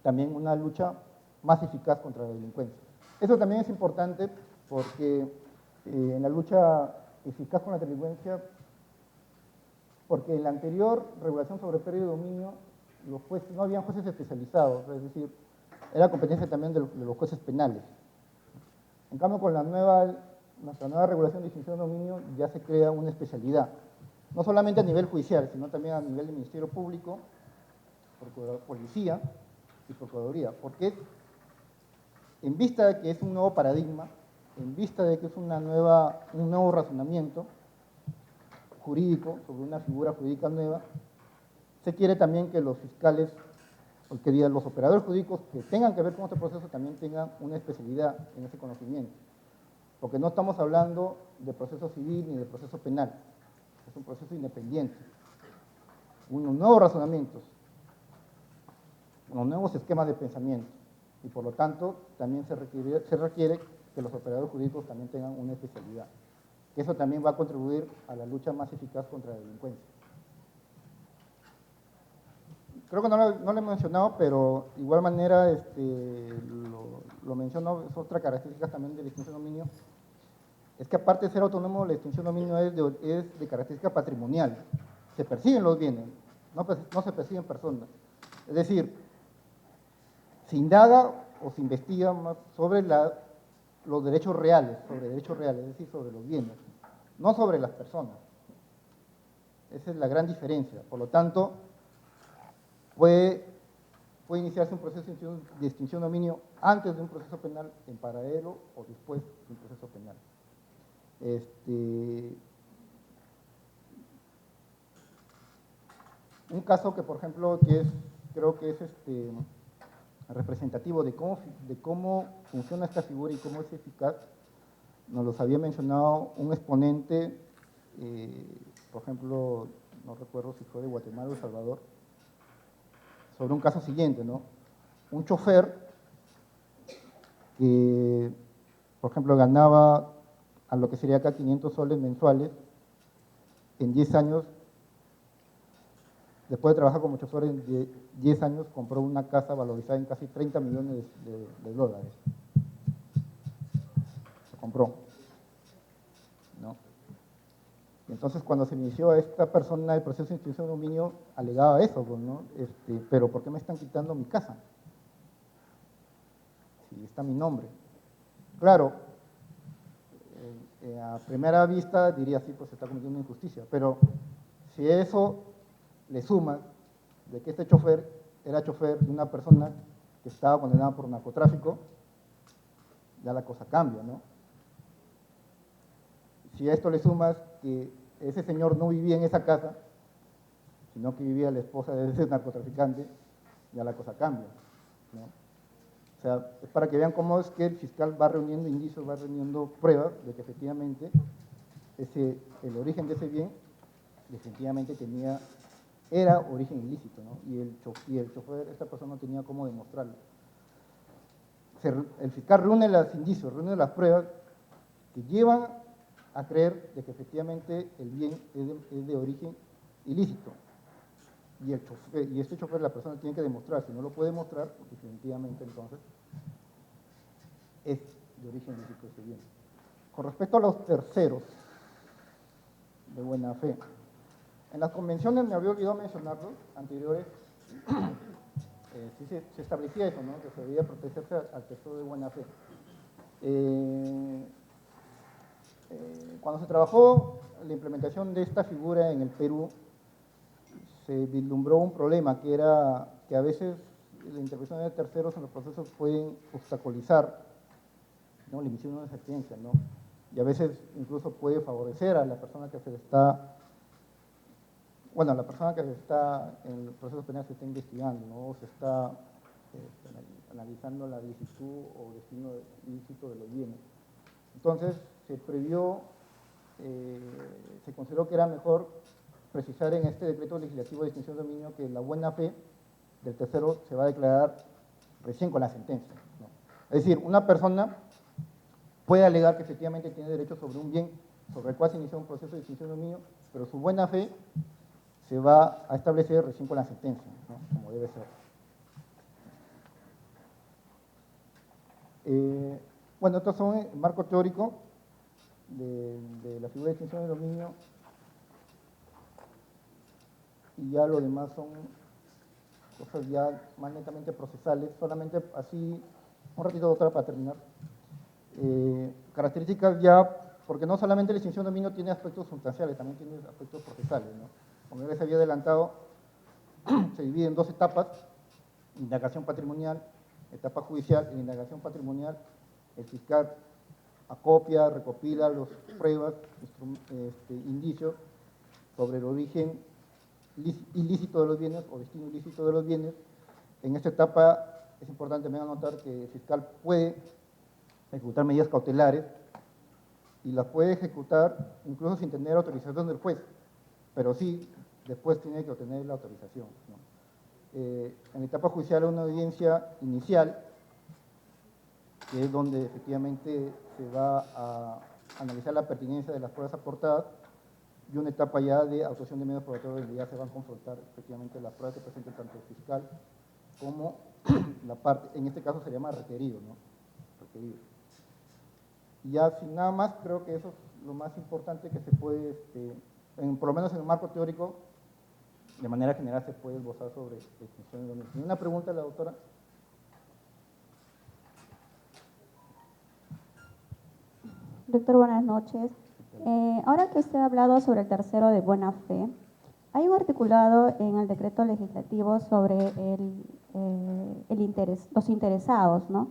también una lucha más eficaz contra la delincuencia. Eso también es importante porque en la lucha eficaz con la delincuencia, porque en la anterior regulación sobre pérdida de dominio, los jueces, no habían jueces especializados, es decir, era competencia también de los jueces penales. En cambio, con nuestra nueva regulación de extinción de dominio ya se crea una especialidad, no solamente a nivel judicial, sino también a nivel del Ministerio Público, Policía y Procuraduría, porque en vista de que es un nuevo paradigma, en vista de que es un nuevo razonamiento jurídico sobre una figura jurídica nueva, se quiere también que los fiscales, o que digan los operadores jurídicos que tengan que ver con este proceso también tengan una especialidad en ese conocimiento, porque no estamos hablando de proceso civil ni de proceso penal, es un proceso independiente, unos nuevos razonamientos, unos nuevos esquemas de pensamiento, y por lo tanto también se requiere que los operadores jurídicos también tengan una especialidad, que eso también va a contribuir a la lucha más eficaz contra la delincuencia. Creo que no lo he mencionado, pero de igual manera lo menciono, es otra característica también de la extinción de dominio, es que aparte de ser autónomo, la extinción de dominio es de característica patrimonial. Se persiguen los bienes, no se persiguen personas. Es decir, se indaga o se investiga más sobre los derechos reales, es decir, sobre los bienes, no sobre las personas. Esa es la gran diferencia. Por lo tanto, puede iniciarse un proceso de extinción de dominio antes de un proceso penal, en paralelo o después de un proceso penal. Un caso que, por ejemplo, creo que es representativo de cómo funciona esta figura y cómo es eficaz, nos los había mencionado un exponente, por ejemplo, no recuerdo si fue de Guatemala o El Salvador, sobre un caso siguiente, ¿no? Un chofer que por ejemplo, ganaba a lo que sería acá 500 soles mensuales, en 10 años, después de trabajar como chofer en 10 años, compró una casa valorizada en casi 30 millones de dólares. Se compró, ¿no? Y entonces, cuando se inició a esta persona el proceso de institución de dominio, alegaba eso, pues, ¿no? Pero ¿por qué me están quitando mi casa? Si está mi nombre. Claro, a primera vista diría, sí, pues se está cometiendo una injusticia, pero si eso le suma de que este chofer era chofer de una persona que estaba condenada por narcotráfico, ya la cosa cambia, ¿no? Si a esto le sumas que ese señor no vivía en esa casa, sino que vivía la esposa de ese narcotraficante, ya la cosa cambia, ¿no? O sea, es para que vean cómo es que el fiscal va reuniendo indicios, va reuniendo pruebas de que efectivamente el origen de ese bien definitivamente era origen ilícito, ¿no? Y el chofer, esta persona no tenía cómo demostrarlo. El fiscal reúne los indicios, reúne las pruebas que llevan a creer de que efectivamente el bien es de origen ilícito. Y este chofer, la persona tiene que demostrar, si no lo puede demostrar, pues definitivamente entonces es de origen ilícito ese bien. Con respecto a los terceros de buena fe, en las convenciones, me había olvidado mencionarlos, anteriores, sí se establecía eso, ¿no? Que se debía protegerse al tercero de buena fe. Cuando se trabajó la implementación de esta figura en el Perú, se vislumbró un problema que era que a veces la intervención de terceros en los procesos pueden obstaculizar, ¿no?, la emisión de una sentencia, ¿no? Y a veces incluso puede favorecer a la persona que se está, bueno, a la persona que está en el proceso penal se está investigando, ¿no? Se está analizando la licitud o destino ilícito de los bienes. Entonces, se previó, se consideró que era mejor precisar en este decreto legislativo de extinción de dominio que la buena fe del tercero se va a declarar recién con la sentencia, ¿no? Es decir, una persona puede alegar que efectivamente tiene derecho sobre un bien sobre el cual se inició un proceso de extinción de dominio, pero su buena fe se va a establecer recién con la sentencia, ¿no?, como debe ser. Bueno, estos son el marco teórico de la figura de extinción de dominio, y ya lo demás son cosas ya más netamente procesales. Solamente así, un ratito, doctora, para terminar. Características ya, porque no solamente la extinción de dominio tiene aspectos sustanciales, también tiene aspectos procesales, ¿no? Como ya les había adelantado, se divide en dos etapas: indagación patrimonial, etapa judicial. En indagación patrimonial, el fiscal acopia, recopila las pruebas, indicios sobre el origen ilícito de los bienes o destino ilícito de los bienes. En esta etapa es importante también anotar que el fiscal puede ejecutar medidas cautelares y las puede ejecutar incluso sin tener autorización del juez, pero sí después tiene que obtener la autorización, ¿no? En la etapa judicial hay una audiencia inicial, que es donde efectivamente se va a analizar la pertinencia de las pruebas aportadas, y una etapa ya de actuación de medios probatorios, donde ya se van a confrontar efectivamente las pruebas que presente tanto el fiscal como la parte, en este caso se llama requerido, ¿no? Requerido. Y ya sin nada más, creo que eso es lo más importante que se puede, por lo menos en el marco teórico, de manera general se puede esbozar sobre extinción de dominio. ¿Tiene una pregunta a la doctora? Doctor, buenas noches. Ahora que usted ha hablado sobre el tercero de buena fe, hay un articulado en el decreto legislativo sobre los interesados, ¿no?,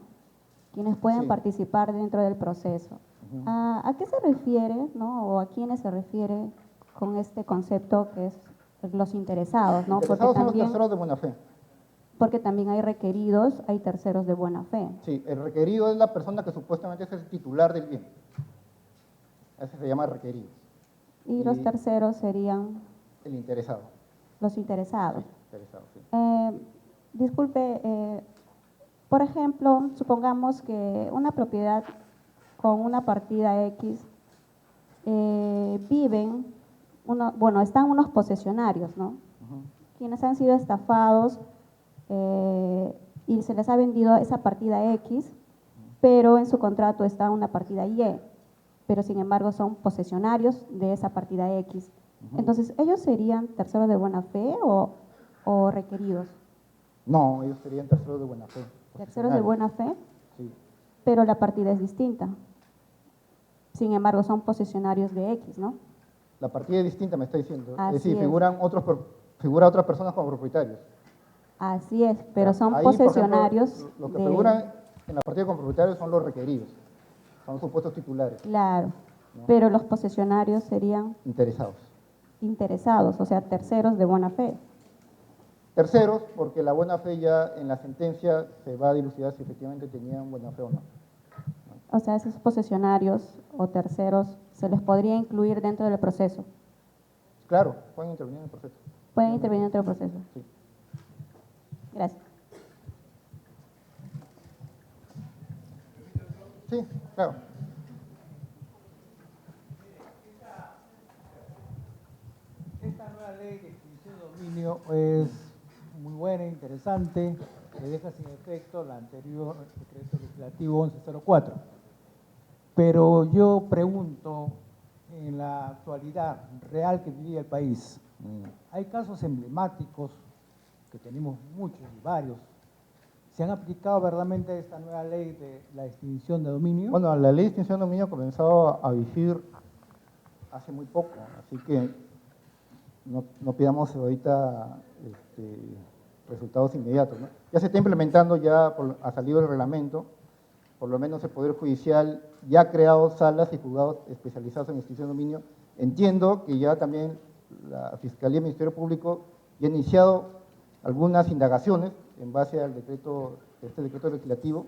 quienes pueden Sí. participar dentro del proceso. Ujú. ¿A qué se refiere, no?, o a quiénes se refiere con este concepto que es los interesados, ¿no? Interesados son los terceros de buena fe. Porque también hay requeridos, hay terceros de buena fe. Sí, el requerido es la persona que supuestamente es el titular del bien. Ese se llama requerido. Y los terceros serían El interesado. los interesados. Sí, interesado, sí. Disculpe, por ejemplo, supongamos que una propiedad con una partida X viven, están unos posesionarios, ¿no? Quienes han sido estafados y se les ha vendido esa partida X, pero en su contrato está una partida Y, pero sin embargo son posesionarios de esa partida X. Entonces, ¿ellos serían terceros de buena fe o requeridos? No, ellos serían terceros de buena fe. Terceros de buena fe, Sí. pero la partida es distinta. Sin embargo, son posesionarios de X, ¿no? La partida es distinta, me está diciendo. Así es decir, es. figura otras personas como propietarios. Así es, pero son Ahí, por ejemplo, posesionarios lo que de… figuran en la partida con propietarios son los requeridos, son supuestos titulares, Claro, ¿no? pero los posesionarios serían Interesados. interesados, o sea, terceros de buena fe. Terceros, porque la buena fe ya en la sentencia se va a dilucidar si efectivamente tenían buena fe o no. O sea, esos posesionarios o terceros se les podría incluir dentro del proceso. Claro, pueden intervenir en el proceso. Pueden intervenir dentro del proceso. Sí. Gracias. Sí, claro. Esta nueva ley de extinción de dominio es muy buena, interesante, que deja sin efecto el anterior decreto legislativo 1104. Pero yo pregunto, en la actualidad real que vivía el país, hay casos emblemáticos, que tenemos muchos y varios. ¿Se han aplicado verdaderamente esta nueva ley de la extinción de dominio? Bueno, la ley de extinción de dominio ha comenzado a vigir hace muy poco, así que no pidamos ahorita resultados inmediatos, ¿no? Ya se está implementando, ha salido el reglamento, por lo menos el Poder Judicial ya ha creado salas y juzgados especializados en extinción de dominio. Entiendo que ya también la Fiscalía y el Ministerio Público ya ha iniciado algunas indagaciones en base al decreto legislativo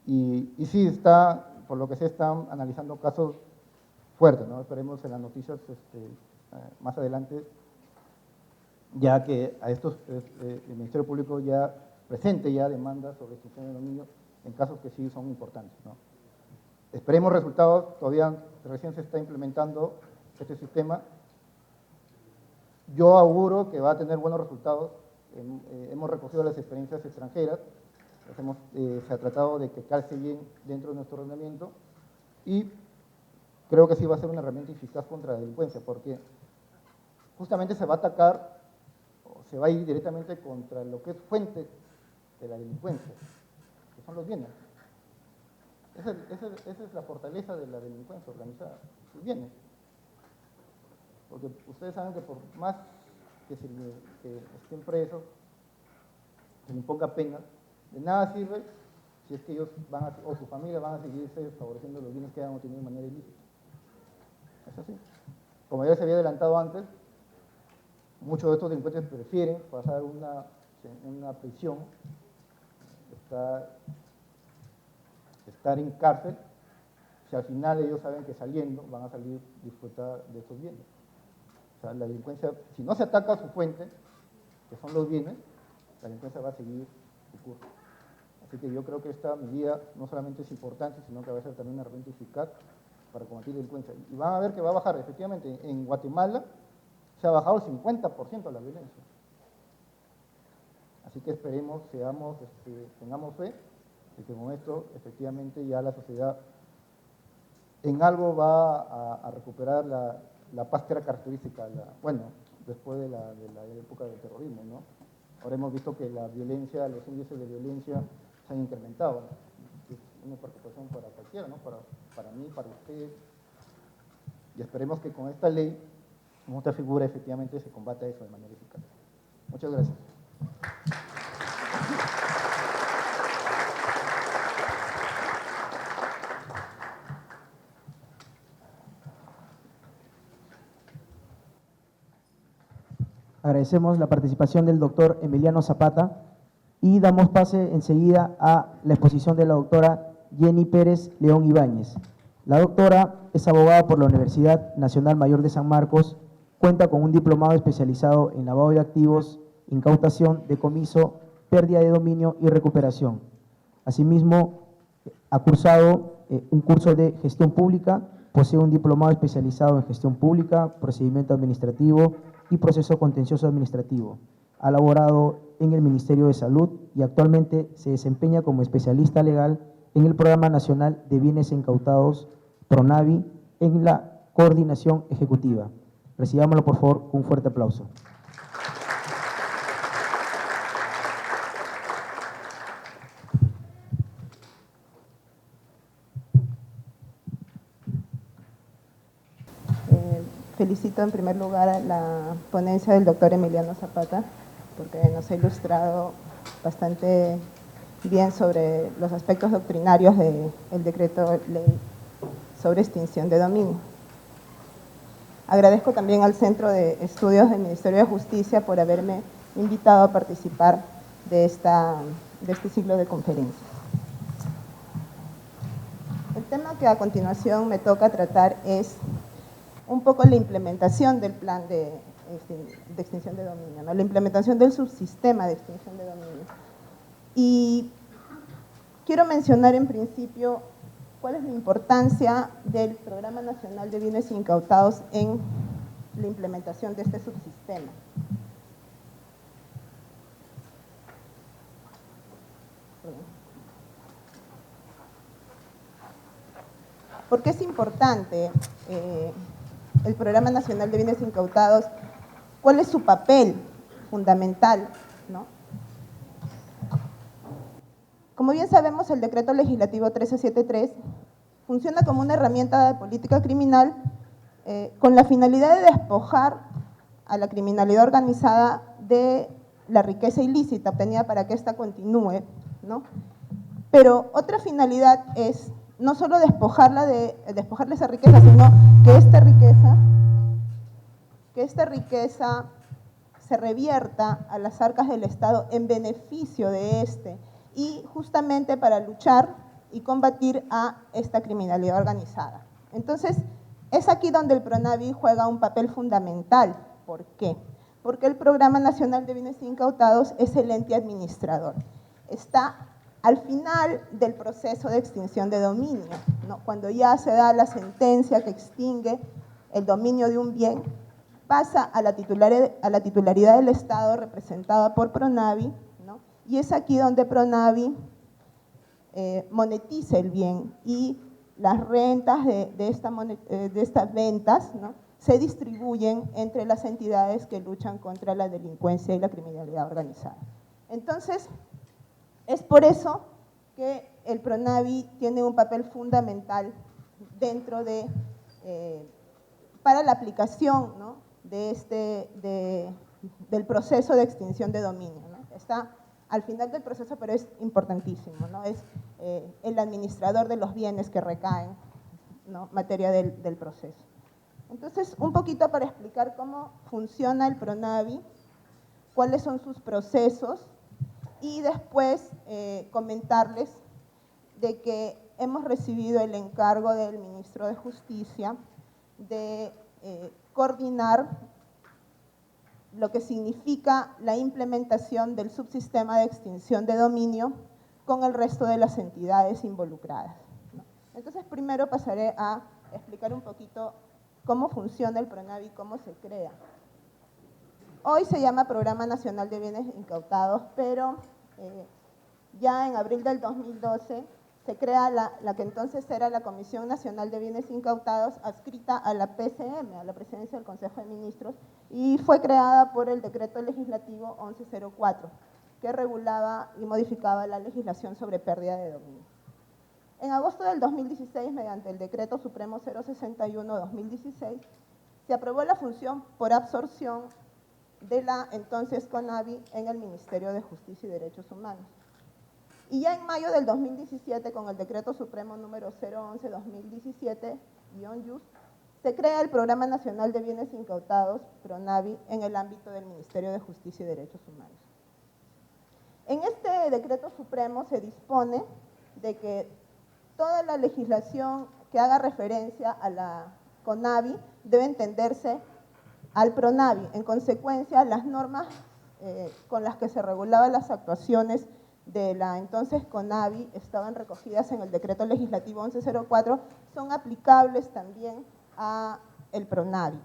y sí está, por lo que se están analizando casos fuertes, ¿no? Esperemos en las noticias más adelante, ya que a estos el Ministerio Público ya presente ya demandas sobre extinción de dominio en casos que sí son importantes, ¿no? Esperemos resultados, todavía recién se está implementando este sistema. Yo auguro que va a tener buenos resultados. Hemos recogido las experiencias extranjeras, se ha tratado de que calce bien dentro de nuestro ordenamiento y creo que sí va a ser una herramienta eficaz contra la delincuencia, porque justamente se va a atacar, o se va a ir directamente contra lo que es fuente de la delincuencia, que son los bienes. Esa es la fortaleza de la delincuencia organizada, los bienes. Porque ustedes saben que por más que estén presos, se les imponga pena, de nada sirve si es que ellos o su familia van a seguirse favoreciendo los bienes que hayan obtenido de manera ilícita. Es así. Como ya se había adelantado antes, muchos de estos delincuentes prefieren pasar una prisión, estar en cárcel, si al final ellos saben que saliendo van a salir a disfrutar de estos bienes. O sea, la delincuencia, si no se ataca a su fuente, que son los bienes, la delincuencia va a seguir su curso. Así que yo creo que esta medida no solamente es importante, sino que va a ser también una herramienta eficaz para combatir la delincuencia. Y van a ver que va a bajar, efectivamente, en Guatemala se ha bajado el 50% la violencia. Así que esperemos, tengamos fe de que con esto, efectivamente, ya la sociedad en algo va a recuperar la paz que era característica, después de la época del terrorismo, ¿no? Ahora hemos visto que la violencia, los índices de violencia se han incrementado, ¿no? Es una preocupación para cualquiera, ¿no? Para mí, para ustedes. Y esperemos que con esta ley, con esta figura, efectivamente se combata eso de manera eficaz. Muchas gracias. Agradecemos la participación del doctor Emiliano Zapata y damos pase enseguida a la exposición de la doctora Jenny Pérez León Ibáñez. La doctora es abogada por la Universidad Nacional Mayor de San Marcos, cuenta con un diplomado especializado en lavado de activos, incautación, decomiso, pérdida de dominio y recuperación. Asimismo, Ha cursado un curso de gestión pública, posee un diplomado especializado en gestión pública, procedimiento administrativo y proceso contencioso administrativo. Ha laborado en el Ministerio de Salud y actualmente se desempeña como especialista legal en el Programa Nacional de Bienes Incautados, PRONAVI, en la coordinación ejecutiva. Recibámoslo, por favor, con un fuerte aplauso. Felicito en primer lugar a la ponencia del doctor Emiliano Zapata, porque nos ha ilustrado bastante bien sobre los aspectos doctrinarios del decreto ley sobre extinción de dominio. Agradezco también al Centro de Estudios del Ministerio de Justicia por haberme invitado a participar de este ciclo de conferencias. El tema que a continuación me toca tratar es un poco la implementación del plan de extinción de dominio, ¿no? La implementación del subsistema de extinción de dominio. Y quiero mencionar en principio cuál es la importancia del Programa Nacional de Bienes Incautados en la implementación de este subsistema. ¿Por qué es importante el Programa Nacional de Bienes Incautados? ¿Cuál es su papel fundamental, ¿no? Como bien sabemos, el Decreto Legislativo 1373 funciona como una herramienta de política criminal con la finalidad de despojar a la criminalidad organizada de la riqueza ilícita obtenida para que ésta continúe, ¿no? Pero otra finalidad es no solo despojarle esa riqueza, sino que esta riqueza se revierta a las arcas del Estado en beneficio de este, y justamente para luchar y combatir a esta criminalidad organizada. Entonces, es aquí donde el PRONAVI juega un papel fundamental. ¿Por qué? Porque el Programa Nacional de Bienes Incautados es el ente administrador. Está al final del proceso de extinción de dominio, ¿no? Cuando ya se da la sentencia que extingue el dominio de un bien, pasa a la titularidad del Estado representada por PRONAVI, ¿no? Y es aquí donde PRONAVI monetiza el bien y las rentas de estas ventas, ¿no?, se distribuyen entre las entidades que luchan contra la delincuencia y la criminalidad organizada. Entonces, es por eso que el PRONAVI tiene un papel fundamental dentro para la aplicación, ¿no?, del proceso de extinción de dominio, ¿no? Está al final del proceso, pero es importantísimo, ¿no? Es el administrador de los bienes que recaen, ¿no?, materia del proceso. Entonces, un poquito para explicar cómo funciona el PRONAVI, cuáles son sus procesos, y después comentarles de que hemos recibido el encargo del Ministro de Justicia de coordinar lo que significa la implementación del subsistema de extinción de dominio con el resto de las entidades involucradas, ¿no? Entonces, primero pasaré a explicar un poquito cómo funciona el PRONAVI, cómo se crea. Hoy se llama Programa Nacional de Bienes Incautados, pero ya en abril del 2012 se crea la que entonces era la Comisión Nacional de Bienes Incautados, adscrita a la PCM, a la Presidencia del Consejo de Ministros, y fue creada por el Decreto Legislativo 1104, que regulaba y modificaba la legislación sobre pérdida de dominio. En agosto del 2016, mediante el Decreto Supremo 061-2016, se aprobó la función por absorción de la entonces CONAVI en el Ministerio de Justicia y Derechos Humanos. Y ya en mayo del 2017, con el Decreto Supremo número 011-2017-YUS, se crea el Programa Nacional de Bienes Incautados, PRONAVI, en el ámbito del Ministerio de Justicia y Derechos Humanos. En este Decreto Supremo se dispone de que toda la legislación que haga referencia a la CONAVI debe entenderse al PRONAVI. En consecuencia, las normas con las que se regulaban las actuaciones de la entonces CONAVI estaban recogidas en el decreto legislativo 1104 son aplicables también a el PRONAVI,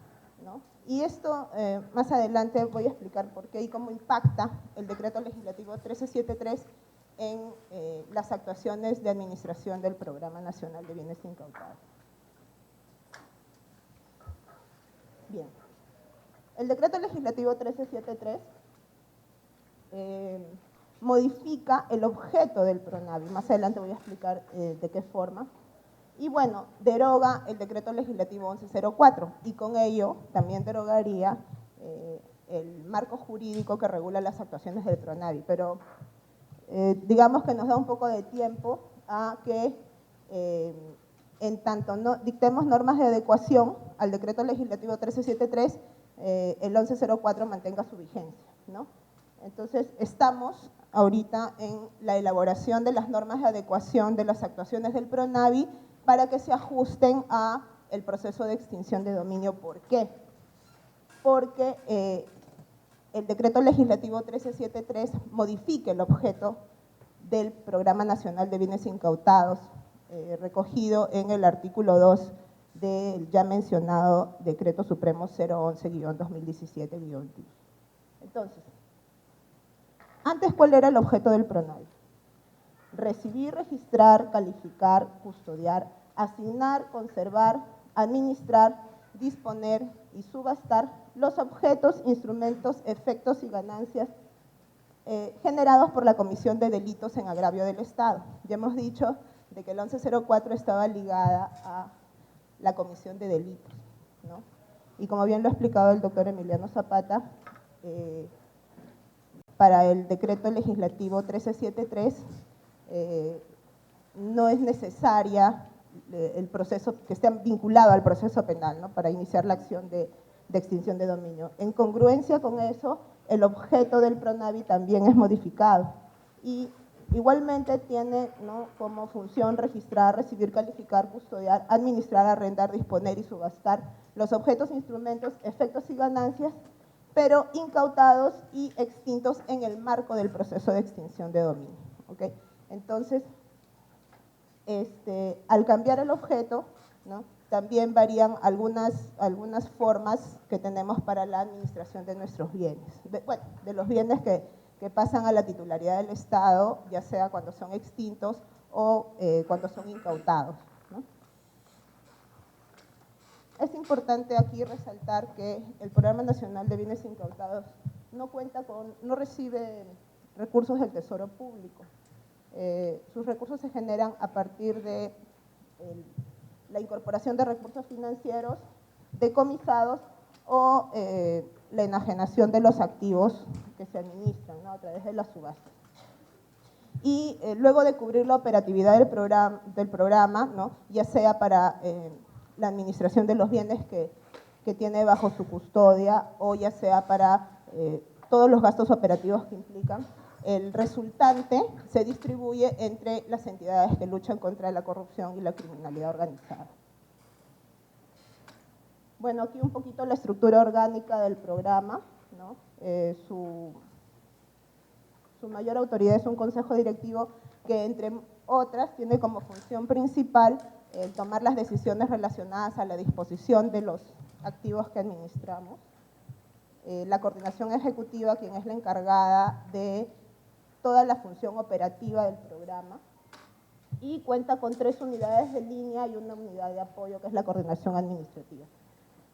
¿no? Y esto más adelante voy a explicar por qué y cómo impacta el decreto legislativo 1373 en las actuaciones de administración del Programa Nacional de Bienes Incautados. Bien, el decreto legislativo 1373 modifica el objeto del PRONAVI. Más adelante voy a explicar de qué forma. Y bueno, deroga el decreto legislativo 1104 y con ello también derogaría el marco jurídico que regula las actuaciones del PRONAVI. Pero digamos que nos da un poco de tiempo a que en tanto no dictemos normas de adecuación al decreto legislativo 1373, el 1104 mantenga su vigencia, ¿no? Entonces, estamos ahorita en la elaboración de las normas de adecuación de las actuaciones del PRONAVI para que se ajusten a el proceso de extinción de dominio. ¿Por qué? Porque el decreto legislativo 1373 modifica el objeto del Programa Nacional de Bienes Incautados, recogido en el artículo 2 del ya mencionado Decreto Supremo 011-2017-. Entonces, antes, ¿cuál era el objeto del PRONAVI? Recibir, registrar, calificar, custodiar, asignar, conservar, administrar, disponer y subastar los objetos, instrumentos, efectos y ganancias generados por la comisión de delitos en agravio del Estado. Ya hemos dicho de que el 1104 estaba ligada a la comisión de delitos, ¿no? Y como bien lo ha explicado el doctor Emiliano Zapata, para el decreto legislativo 1373 no es necesaria el proceso que esté vinculado al proceso penal, ¿no?, para iniciar la acción de extinción de dominio. En congruencia con eso, el objeto del PRONAVI también es modificado y igualmente tiene, ¿no?, como función registrar, recibir, calificar, custodiar, administrar, arrendar, disponer y subastar los objetos, instrumentos, efectos y ganancias, pero incautados y extintos en el marco del proceso de extinción de dominio, ¿ok? Entonces, al cambiar el objeto, ¿no?, también varían algunas formas que tenemos para la administración de nuestros bienes. De los bienes que pasan a la titularidad del Estado, ya sea cuando son extintos o cuando son incautados, ¿no? Es importante aquí resaltar que el Programa Nacional de Bienes Incautados no recibe recursos del Tesoro Público. Sus recursos se generan a partir de la incorporación de recursos financieros decomisados o la enajenación de los activos que se administran, ¿no?, a través de las subastas. Y luego de cubrir la operatividad del programa, ¿no?, ya sea para la administración de los bienes que tiene bajo su custodia o ya sea para todos los gastos operativos que implican, el resultante se distribuye entre las entidades que luchan contra la corrupción y la criminalidad organizada. Bueno, aquí un poquito la estructura orgánica del programa, ¿no? Su mayor autoridad es un consejo directivo que, entre otras, tiene como función principal tomar las decisiones relacionadas a la disposición de los activos que administramos. La coordinación ejecutiva, quien es la encargada de toda la función operativa del programa, y cuenta con 3 unidades de línea y una unidad de apoyo, que es la coordinación administrativa.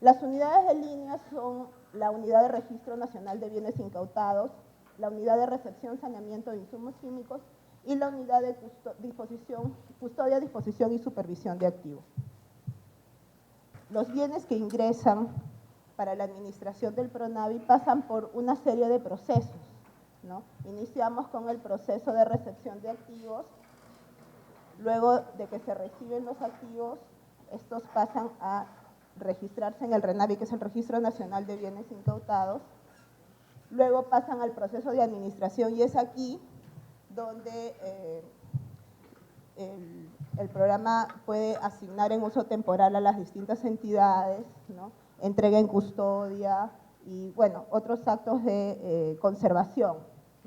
Las unidades de línea son la Unidad de Registro Nacional de Bienes Incautados, la Unidad de Recepción, Saneamiento de Insumos Químicos y la Unidad de Custodia, Disposición y Supervisión de Activos. Los bienes que ingresan para la administración del PRONAVI pasan por una serie de procesos, ¿no? Iniciamos con el proceso de recepción de activos. Luego de que se reciben los activos, estos pasan a registrarse en el RENABI, que es el Registro Nacional de Bienes Incautados. Luego pasan al proceso de administración y es aquí donde el programa puede asignar en uso temporal a las distintas entidades, ¿no?, entrega en custodia y, bueno, otros actos de conservación,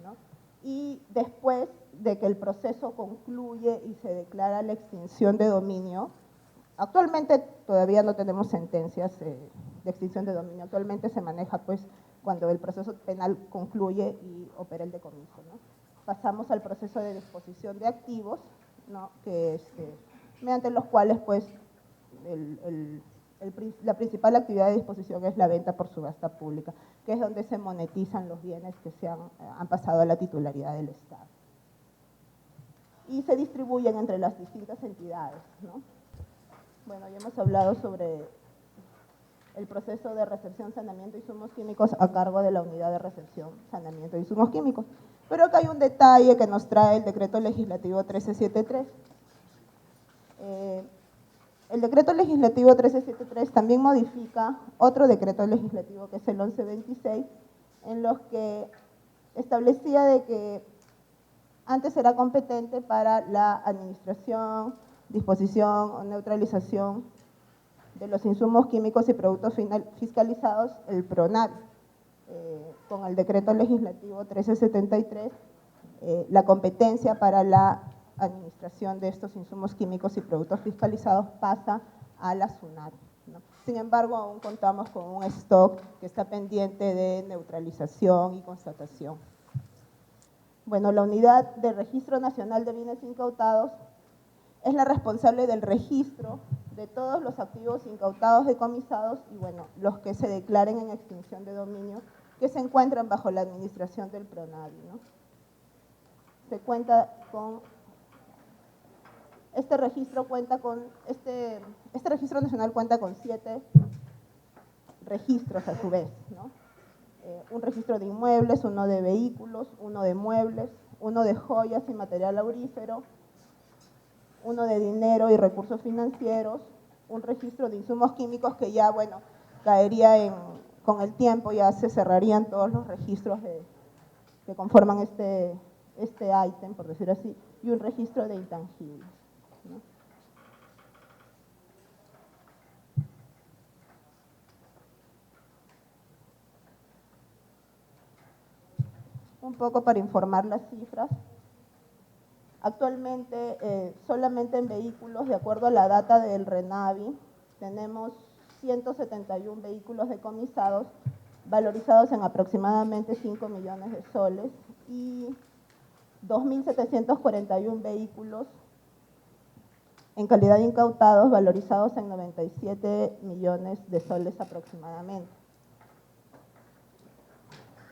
¿no? Y después de que el proceso concluye y se declara la extinción de dominio. Actualmente todavía no tenemos sentencias de extinción de dominio, actualmente se maneja pues cuando el proceso penal concluye y opera el decomiso, ¿no? Pasamos al proceso de disposición de activos, ¿no? Mediante los cuales pues la principal actividad de disposición es la venta por subasta pública, que es donde se monetizan los bienes que han pasado a la titularidad del Estado. Y se distribuyen entre las distintas entidades, ¿no? Bueno, ya hemos hablado sobre el proceso de recepción, saneamiento de insumos químicos a cargo de la unidad de recepción, saneamiento de insumos químicos. Pero acá hay un detalle que nos trae el decreto legislativo 1373. El decreto legislativo 1373 también modifica otro decreto legislativo que es el 1126, en los que establecía de que antes era competente para la administración, disposición o neutralización de los insumos químicos y productos fiscalizados, el PRONAVI. Con el decreto legislativo 1373, la competencia para la administración de estos insumos químicos y productos fiscalizados pasa a la SUNAT, ¿no? Sin embargo, aún contamos con un stock que está pendiente de neutralización y constatación. Bueno, la Unidad de Registro Nacional de Bienes Incautados es la responsable del registro de todos los activos incautados, decomisados y, bueno, los que se declaren en extinción de dominio que se encuentran bajo la administración del PRONAVI, ¿no? Se cuenta con… Este registro nacional cuenta con 7 registros a su vez, ¿no? Un registro de inmuebles, uno de vehículos, uno de muebles, uno de joyas y material aurífero, uno de dinero y recursos financieros, un registro de insumos químicos que ya, bueno, caería con el tiempo, ya se cerrarían todos los registros que conforman este ítem, por decir así, y un registro de intangibles, ¿no? Un poco para informar las cifras. Actualmente, solamente en vehículos, de acuerdo a la data del RENAVI, tenemos 171 vehículos decomisados, valorizados en aproximadamente 5 millones de soles, y 2.741 vehículos en calidad de incautados, valorizados en 97 millones de soles aproximadamente.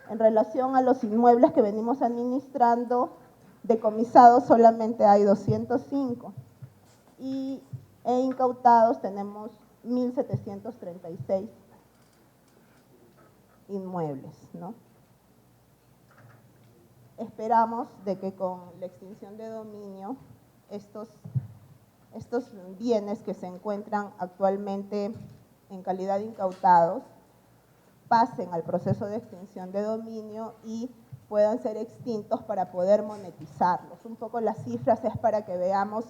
En relación a los inmuebles que venimos administrando, decomisados solamente hay 205 e incautados tenemos 1.736 inmuebles, ¿no? Esperamos de que con la extinción de dominio estos bienes que se encuentran actualmente en calidad de incautados pasen al proceso de extinción de dominio y puedan ser extintos para poder monetizarlos. Un poco las cifras es para que veamos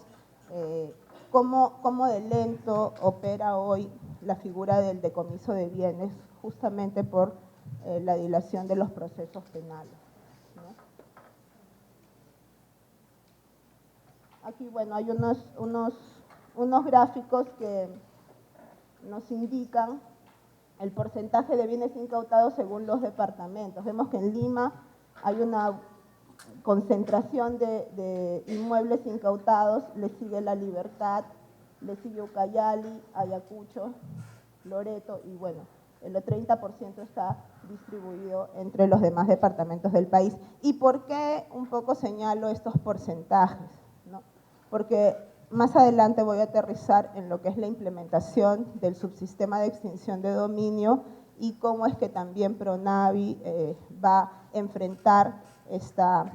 cómo de lento opera hoy la figura del decomiso de bienes, justamente por la dilación de los procesos penales, ¿no? Aquí, bueno, hay unos gráficos que nos indican el porcentaje de bienes incautados según los departamentos. Vemos que en Lima hay una concentración de inmuebles incautados, le sigue La Libertad, le sigue Ucayali, Ayacucho, Loreto y, bueno, el 30% está distribuido entre los demás departamentos del país. ¿Y por qué un poco señalo estos porcentajes, ¿no? Porque más adelante voy a aterrizar en lo que es la implementación del subsistema de extinción de dominio y cómo es que también PRONAVI va a enfrentar esta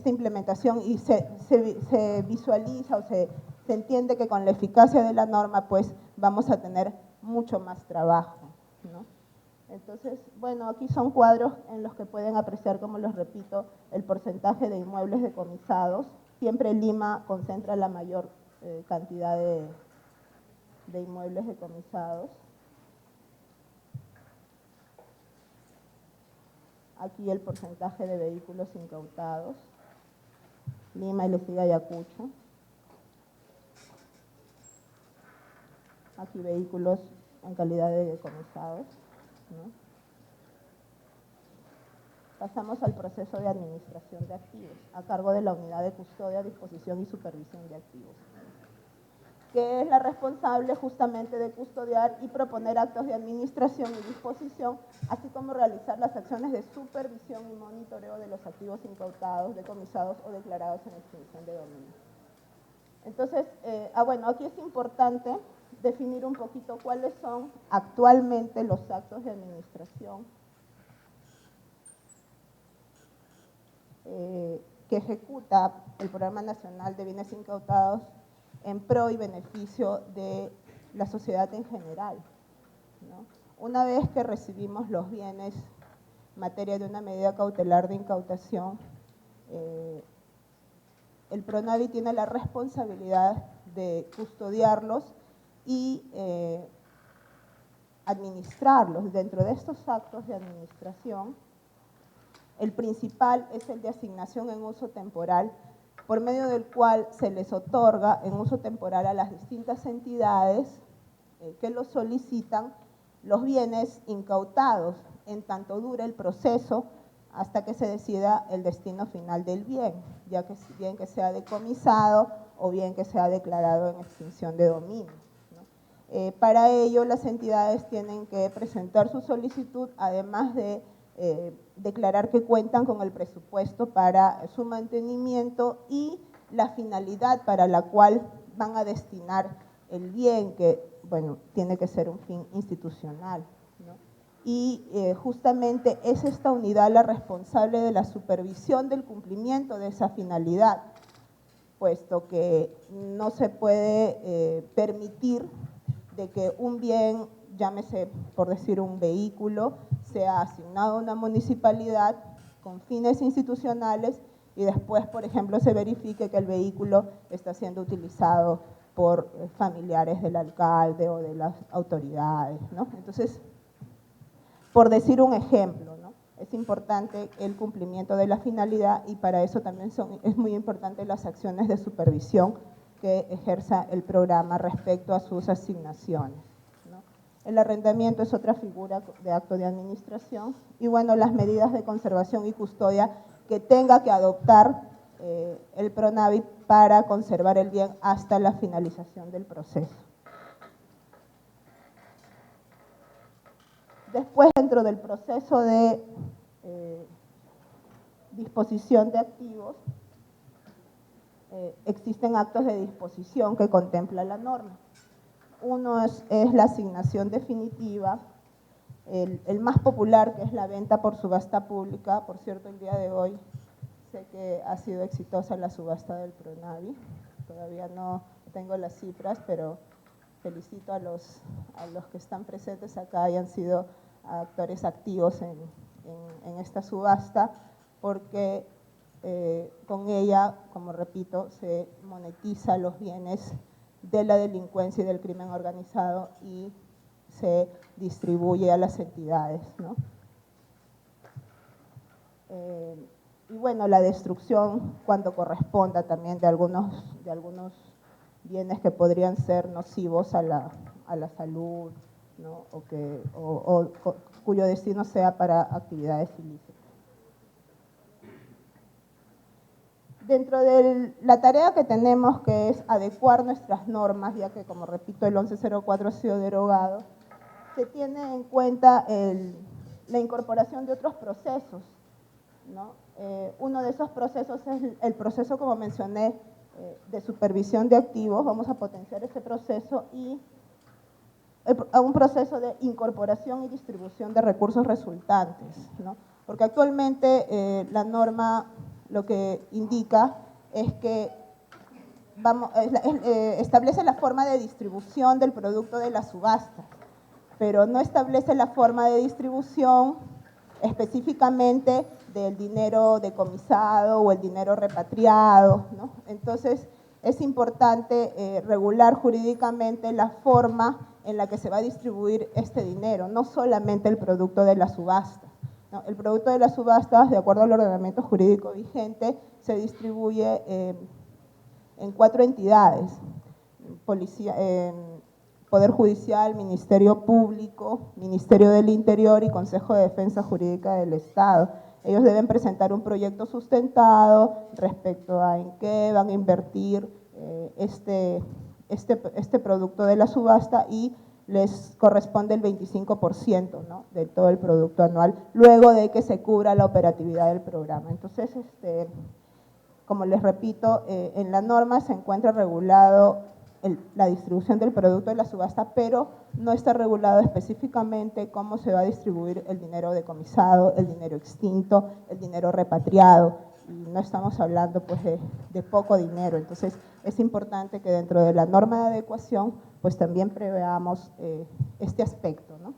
implementación y se visualiza o se entiende que con la eficacia de la norma pues vamos a tener mucho más trabajo, ¿no? Entonces, bueno, aquí son cuadros en los que pueden apreciar, como les repito, el porcentaje de inmuebles decomisados. Siempre Lima concentra la mayor cantidad de inmuebles decomisados. Aquí el porcentaje de vehículos incautados. Lima y le sigue Ayacucho. Aquí vehículos en calidad de decomisados, ¿no? Pasamos al proceso de administración de activos, a cargo de la Unidad de Custodia, Disposición y Supervisión de Activos, que es la responsable justamente de custodiar y proponer actos de administración y disposición, así como realizar las acciones de supervisión y monitoreo de los activos incautados, decomisados o declarados en extinción de dominio. Entonces, bueno, aquí es importante definir un poquito cuáles son actualmente los actos de administración que ejecuta el Programa Nacional de Bienes Incautados en pro y beneficio de la sociedad en general, ¿no? Una vez que recibimos los bienes en materia de una medida cautelar de incautación, el PRONAVI tiene la responsabilidad de custodiarlos y administrarlos. Dentro de estos actos de administración, el principal es el de asignación en uso temporal, por medio del cual se les otorga en uso temporal a las distintas entidades que lo solicitan los bienes incautados, en tanto dure el proceso hasta que se decida el destino final del bien, ya que bien que sea decomisado o bien que sea declarado en extinción de dominio, ¿no? Para ello, las entidades tienen que presentar su solicitud, además de declarar que cuentan con el presupuesto para su mantenimiento y la finalidad para la cual van a destinar el bien, que, bueno, tiene que ser un fin institucional, ¿no? Y justamente es esta unidad la responsable de la supervisión del cumplimiento de esa finalidad, puesto que no se puede permitir de que un bien, llámese por decir un vehículo, sea asignado a una municipalidad con fines institucionales y después, por ejemplo, se verifique que el vehículo está siendo utilizado por familiares del alcalde o de las autoridades, ¿no? Entonces, por decir un ejemplo, ¿no? Es importante el cumplimiento de la finalidad y para eso también es muy importante las acciones de supervisión que ejerza el programa respecto a sus asignaciones, ¿no? El arrendamiento es otra figura de acto de administración y, bueno, las medidas de conservación y custodia que tenga que adoptar el PRONAVI para conservar el bien hasta la finalización del proceso. Después, dentro del proceso de disposición de activos, existen actos de disposición que contempla la norma. Uno es la asignación definitiva, el más popular, que es la venta por subasta pública. Por cierto, el día de hoy sé que ha sido exitosa la subasta del PRONAVI. Todavía no tengo las cifras, pero felicito a los que están presentes acá y han sido actores activos en esta subasta, porque con ella, como repito, se monetiza los bienes de la delincuencia y del crimen organizado y se distribuye a las entidades, ¿no? Y bueno, la destrucción cuando corresponda también de algunos bienes que podrían ser nocivos a la salud, ¿no? o cuyo destino sea para actividades ilícitas. Dentro de la tarea que tenemos, que es adecuar nuestras normas, ya que, como repito, el 1104 ha sido derogado, se tiene en cuenta la incorporación de otros procesos, ¿no? Uno de esos procesos es el proceso, como mencioné, de supervisión de activos. Vamos a potenciar ese proceso y un proceso de incorporación y distribución de recursos resultantes, ¿no? Porque actualmente la norma lo que indica es que establece la forma de distribución del producto de la subasta, pero no establece la forma de distribución específicamente del dinero decomisado o el dinero repatriado, ¿no? Entonces, es importante regular jurídicamente la forma en la que se va a distribuir este dinero, no solamente el producto de la subasta. ¿no? El producto de las subastas, de acuerdo al ordenamiento jurídico vigente, se distribuye en 4 entidades: Poder Judicial, Ministerio Público, Ministerio del Interior y Consejo de Defensa Jurídica del Estado. Ellos deben presentar un proyecto sustentado respecto a en qué van a invertir este producto de la subasta, y les corresponde el 25%, ¿no?, de todo el producto anual, luego de que se cubra la operatividad del programa. Entonces, como les repito, en la norma se encuentra regulado la distribución del producto de la subasta, pero no está regulado específicamente cómo se va a distribuir el dinero decomisado, el dinero extinto, el dinero repatriado. Y no estamos hablando pues de poco dinero. Entonces es importante que dentro de la norma de adecuación pues también preveamos este aspecto, ¿no?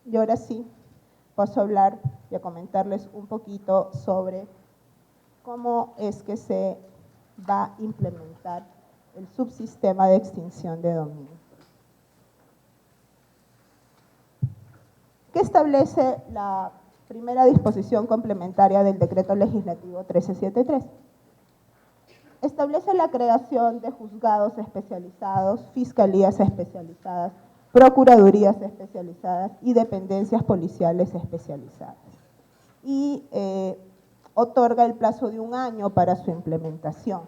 Y ahora sí, paso a hablar y a comentarles un poquito sobre cómo es que se va a implementar el subsistema de extinción de dominio. ¿Qué establece la primera disposición complementaria del Decreto Legislativo 1373? Establece la creación de juzgados especializados, fiscalías especializadas, procuradurías especializadas y dependencias policiales especializadas. Y otorga el plazo de 1 año para su implementación.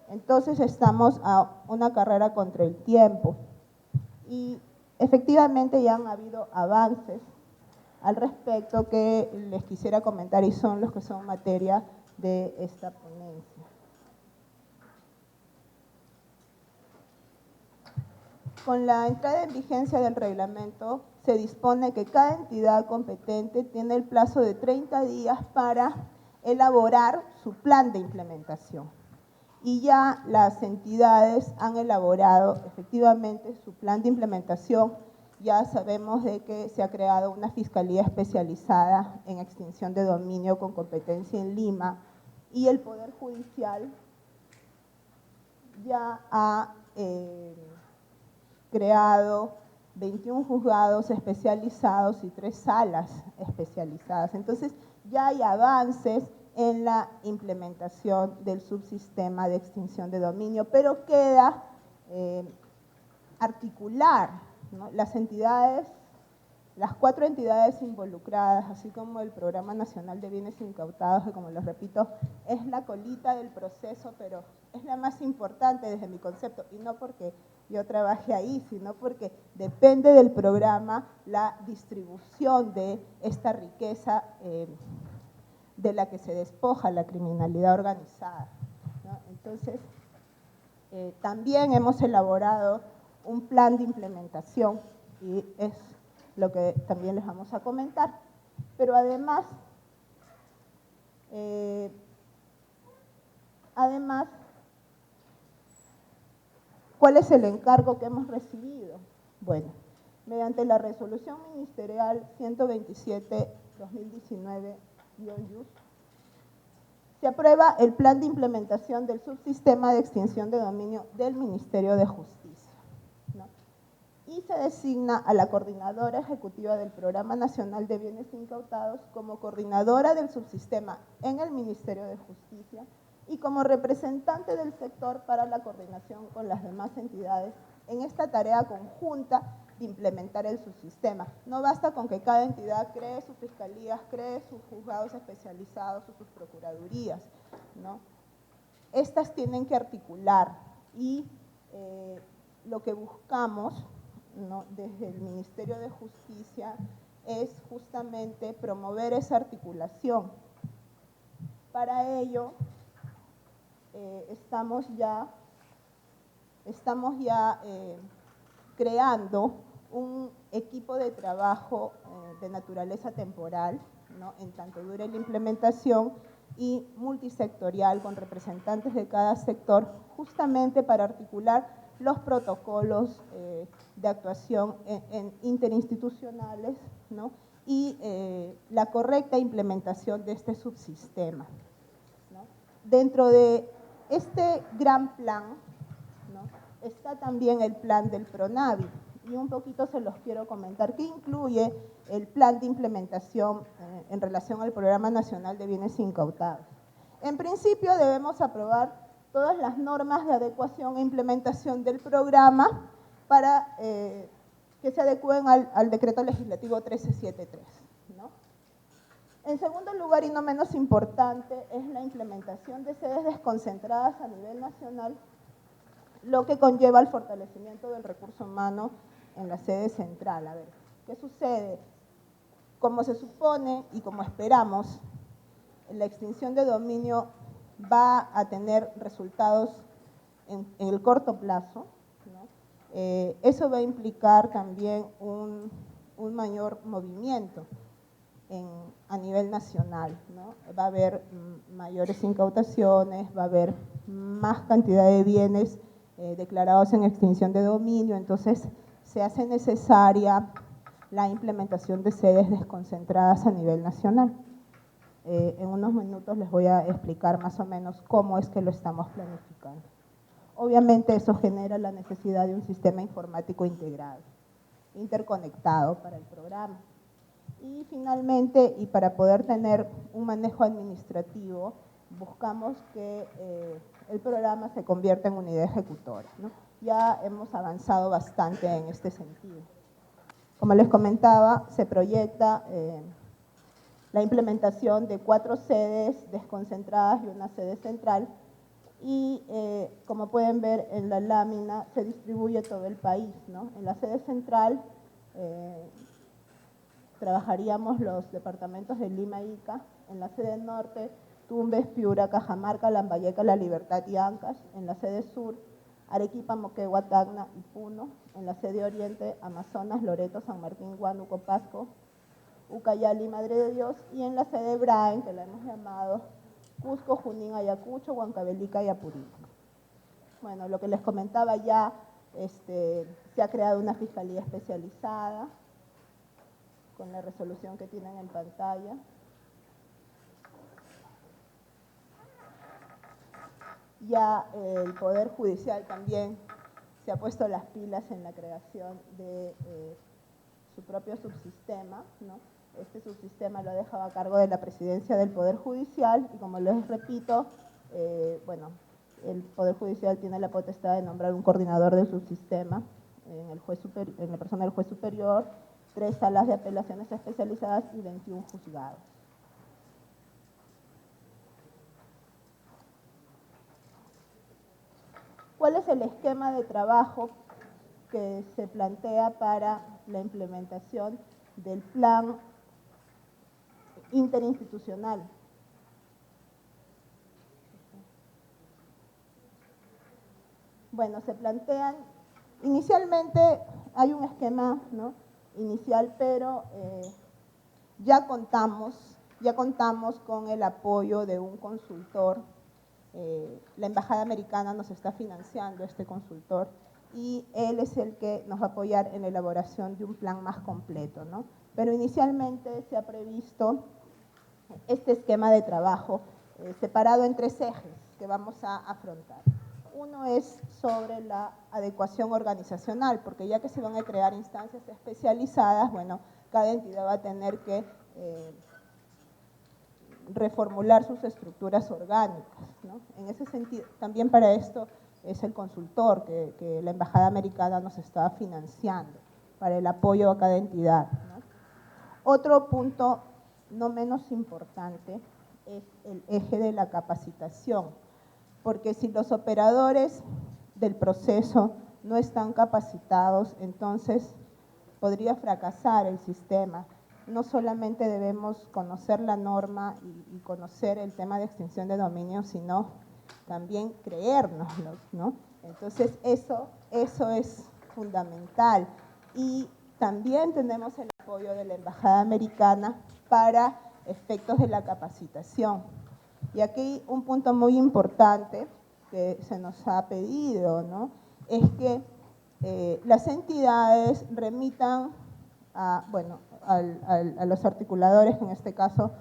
Entonces estamos a una carrera contra el tiempo y efectivamente ya han habido avances al respecto que les quisiera comentar, y son los que son materia de esta ponencia. Con la entrada en vigencia del reglamento, se dispone que cada entidad competente tiene el plazo de 30 días para elaborar su plan de implementación. Y ya las entidades han elaborado efectivamente su plan de implementación. Ya sabemos de que se ha creado una fiscalía especializada en extinción de dominio con competencia en Lima, y el Poder Judicial ya ha creado 21 juzgados especializados y 3 salas especializadas. Entonces, ya hay avances en la implementación del subsistema de extinción de dominio, pero queda articular, ¿no?, las entidades, las 4 entidades involucradas, así como el Programa Nacional de Bienes Incautados, que, como les repito, es la colita del proceso, pero es la más importante desde mi concepto, y no porque yo trabaje ahí, sino porque depende del programa la distribución de esta riqueza de la que se despoja la criminalidad organizada, ¿no? Entonces, también hemos elaborado un plan de implementación, y es lo que también les vamos a comentar. Pero además, ¿cuál es el encargo que hemos recibido? Bueno, mediante la resolución ministerial 127/2019-YUS, se aprueba el plan de implementación del subsistema de extinción de dominio del Ministerio de Justicia, ¿no? Y se designa a la coordinadora ejecutiva del Programa Nacional de Bienes Incautados como coordinadora del subsistema en el Ministerio de Justicia y como representante del sector para la coordinación con las demás entidades en esta tarea conjunta de implementar el subsistema. No basta con que cada entidad cree sus fiscalías, cree sus juzgados especializados o sus procuradurías, ¿no? Estas tienen que articular, y lo que buscamos, ¿no?, desde el Ministerio de Justicia es justamente promover esa articulación. Para ello, estamos ya creando un equipo de trabajo de naturaleza temporal, ¿no?, en tanto dure la implementación, y multisectorial con representantes de cada sector, justamente para articular los protocolos de actuación interinstitucionales, ¿no?, y la correcta implementación de este subsistema, ¿no? Dentro de este gran plan, ¿no?, está también el plan del PRONAVI, y un poquito se los quiero comentar, que incluye el plan de implementación en relación al Programa Nacional de Bienes Incautados. En principio debemos aprobar todas las normas de adecuación e implementación del programa para que se adecúen al Decreto Legislativo 1373, ¿no? En segundo lugar, y no menos importante, es la implementación de sedes desconcentradas a nivel nacional, lo que conlleva el fortalecimiento del recurso humano en la sede central. A ver, ¿qué sucede? Como se supone y como esperamos, la extinción de dominio va a tener resultados en el corto plazo, ¿no? Eso va a implicar también un mayor movimiento a nivel nacional, ¿no? Va a haber mayores incautaciones, va a haber más cantidad de bienes declarados en extinción de dominio, entonces se hace necesaria la implementación de sedes desconcentradas a nivel nacional. En unos minutos les voy a explicar más o menos cómo es que lo estamos planificando. Obviamente eso genera la necesidad de un sistema informático integrado, interconectado para el programa. Y finalmente, y para poder tener un manejo administrativo, buscamos que el programa se convierta en unidad ejecutora, ¿no? Ya hemos avanzado bastante en este sentido. Como les comentaba, se proyecta la implementación de 4 sedes desconcentradas y una sede central, y como pueden ver en la lámina, se distribuye todo el país, ¿no? En la sede central trabajaríamos los departamentos de Lima e Ica. En la sede norte, Tumbes, Piura, Cajamarca, Lambayeque, La Libertad y Ancash. En la sede sur, Arequipa, Moquegua, Tacna y Puno. En la sede oriente, Amazonas, Loreto, San Martín, Huánuco, Pasco, Ucayali, Madre de Dios. Y en la sede Braen, que la hemos llamado Cusco, Junín, Ayacucho, Huancavelica y Apurímac. Bueno, lo que les comentaba ya, se ha creado una fiscalía especializada, con la resolución que tienen en pantalla. Ya el Poder Judicial también se ha puesto las pilas en la creación de su propio subsistema, ¿no? Este subsistema lo ha dejado a cargo de la Presidencia del Poder Judicial, y como les repito, bueno, el Poder Judicial tiene la potestad de nombrar un coordinador del subsistema en la persona del juez superior, 3 salas de apelaciones especializadas y 21 juzgados. ¿Cuál es el esquema de trabajo que se plantea para la implementación del plan interinstitucional? Bueno, se plantean, inicialmente hay un esquema, ¿no?, inicial, pero ya contamos con el apoyo de un consultor. La Embajada Americana nos está financiando este consultor, y él es el que nos va a apoyar en la elaboración de un plan más completo, ¿no? Pero inicialmente se ha previsto este esquema de trabajo separado en 3 ejes que vamos a afrontar. Uno es sobre la adecuación organizacional, porque ya que se van a crear instancias especializadas, bueno, cada entidad va a tener que reformular sus estructuras orgánicas, ¿no? En ese sentido, también para esto es el consultor que la Embajada Americana nos está financiando para el apoyo a cada entidad, ¿no? Otro punto no menos importante es el eje de la capacitación, porque si los operadores del proceso no están capacitados, entonces podría fracasar el sistema. No solamente debemos conocer la norma y conocer el tema de extinción de dominio, sino también creérnoslos, ¿no? Entonces eso es fundamental. Y también tenemos el apoyo de la Embajada Americana para efectos de la capacitación. Y aquí un punto muy importante que se nos ha pedido, ¿no?, es que las entidades remitan a los articuladores, que en este caso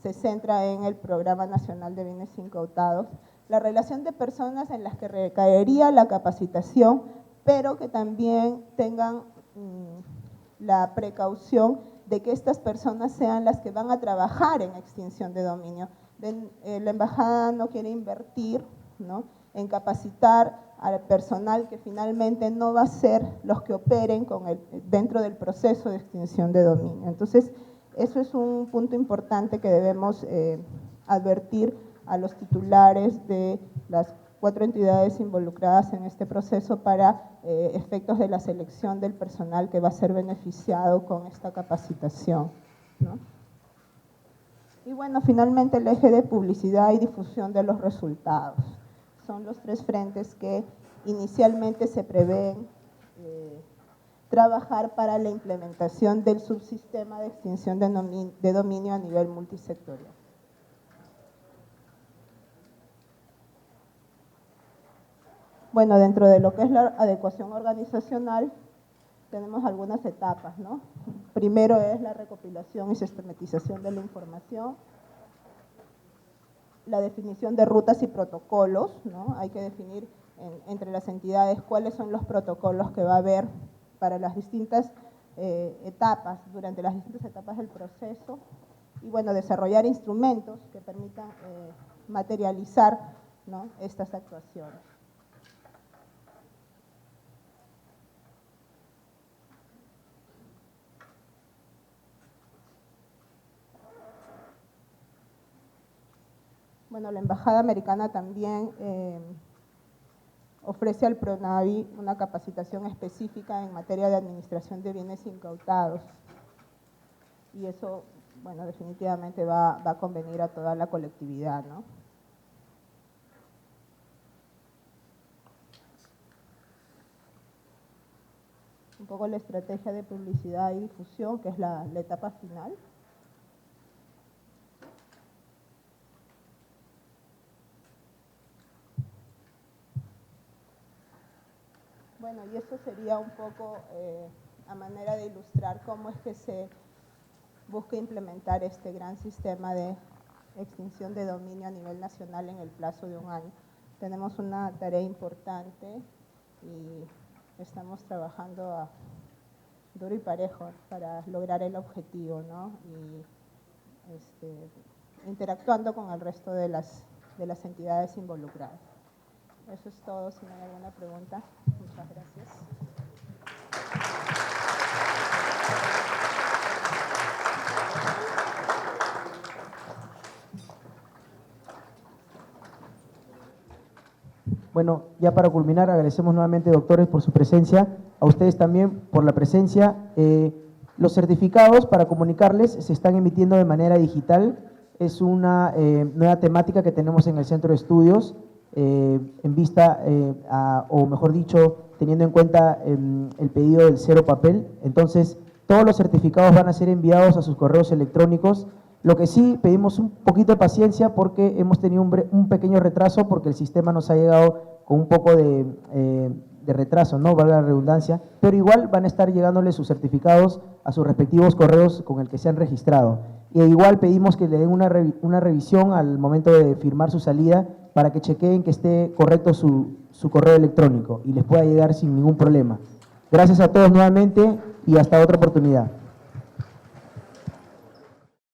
se centra en el Programa Nacional de Bienes Incautados, la relación de personas en las que recaería la capacitación, pero que también tengan la precaución de que estas personas sean las que van a trabajar en extinción de dominio. La embajada no quiere invertir, ¿no?, en capacitar al personal que finalmente no va a ser los que operen dentro del proceso de extinción de dominio. Entonces, eso es un punto importante que debemos advertir a los titulares de las 4 entidades involucradas en este proceso para efectos de la selección del personal que va a ser beneficiado con esta capacitación, ¿no? Y bueno, finalmente el eje de publicidad y difusión de los resultados. Son los 3 frentes que inicialmente se prevén trabajar para la implementación del subsistema de extinción de dominio a nivel multisectorial. Bueno, dentro de lo que es la adecuación organizacional, tenemos algunas etapas, ¿no? Primero es la recopilación y sistematización de la información, la definición de rutas y protocolos, ¿no? Hay que definir entre las entidades cuáles son los protocolos que va a haber para las distintas etapas, durante las distintas etapas del proceso, y bueno, desarrollar instrumentos que permitan materializar, ¿no?, estas actuaciones. Bueno, la Embajada Americana también ofrece al PRONAVI una capacitación específica en materia de administración de bienes incautados. Y eso, bueno, definitivamente va a convenir a toda la colectividad, ¿no? Un poco la estrategia de publicidad y difusión, que es la etapa final. Bueno, y eso sería un poco a manera de ilustrar cómo es que se busca implementar este gran sistema de extinción de dominio a nivel nacional en el plazo de 1 año. Tenemos una tarea importante y estamos trabajando duro y parejo para lograr el objetivo, ¿no? Y interactuando con el resto de las entidades involucradas. Eso es todo. Si no hay alguna pregunta, muchas gracias. Bueno, ya para culminar, agradecemos nuevamente, doctores, por su presencia, a ustedes también por la presencia. Los certificados, para comunicarles, se están emitiendo de manera digital. Es una nueva temática que tenemos en el Centro de Estudios, en vista, o mejor dicho, teniendo en cuenta el pedido del cero papel. Entonces, todos los certificados van a ser enviados a sus correos electrónicos. Lo que sí, pedimos un poquito de paciencia porque hemos tenido un pequeño retraso, porque el sistema nos ha llegado con un poco de retraso, ¿no?, valga la redundancia, pero igual van a estar llegándoles sus certificados a sus respectivos correos con el que se han registrado. Y igual pedimos que le den una revisión al momento de firmar su salida para que chequeen que esté correcto su correo electrónico y les pueda llegar sin ningún problema. Gracias a todos nuevamente y hasta otra oportunidad.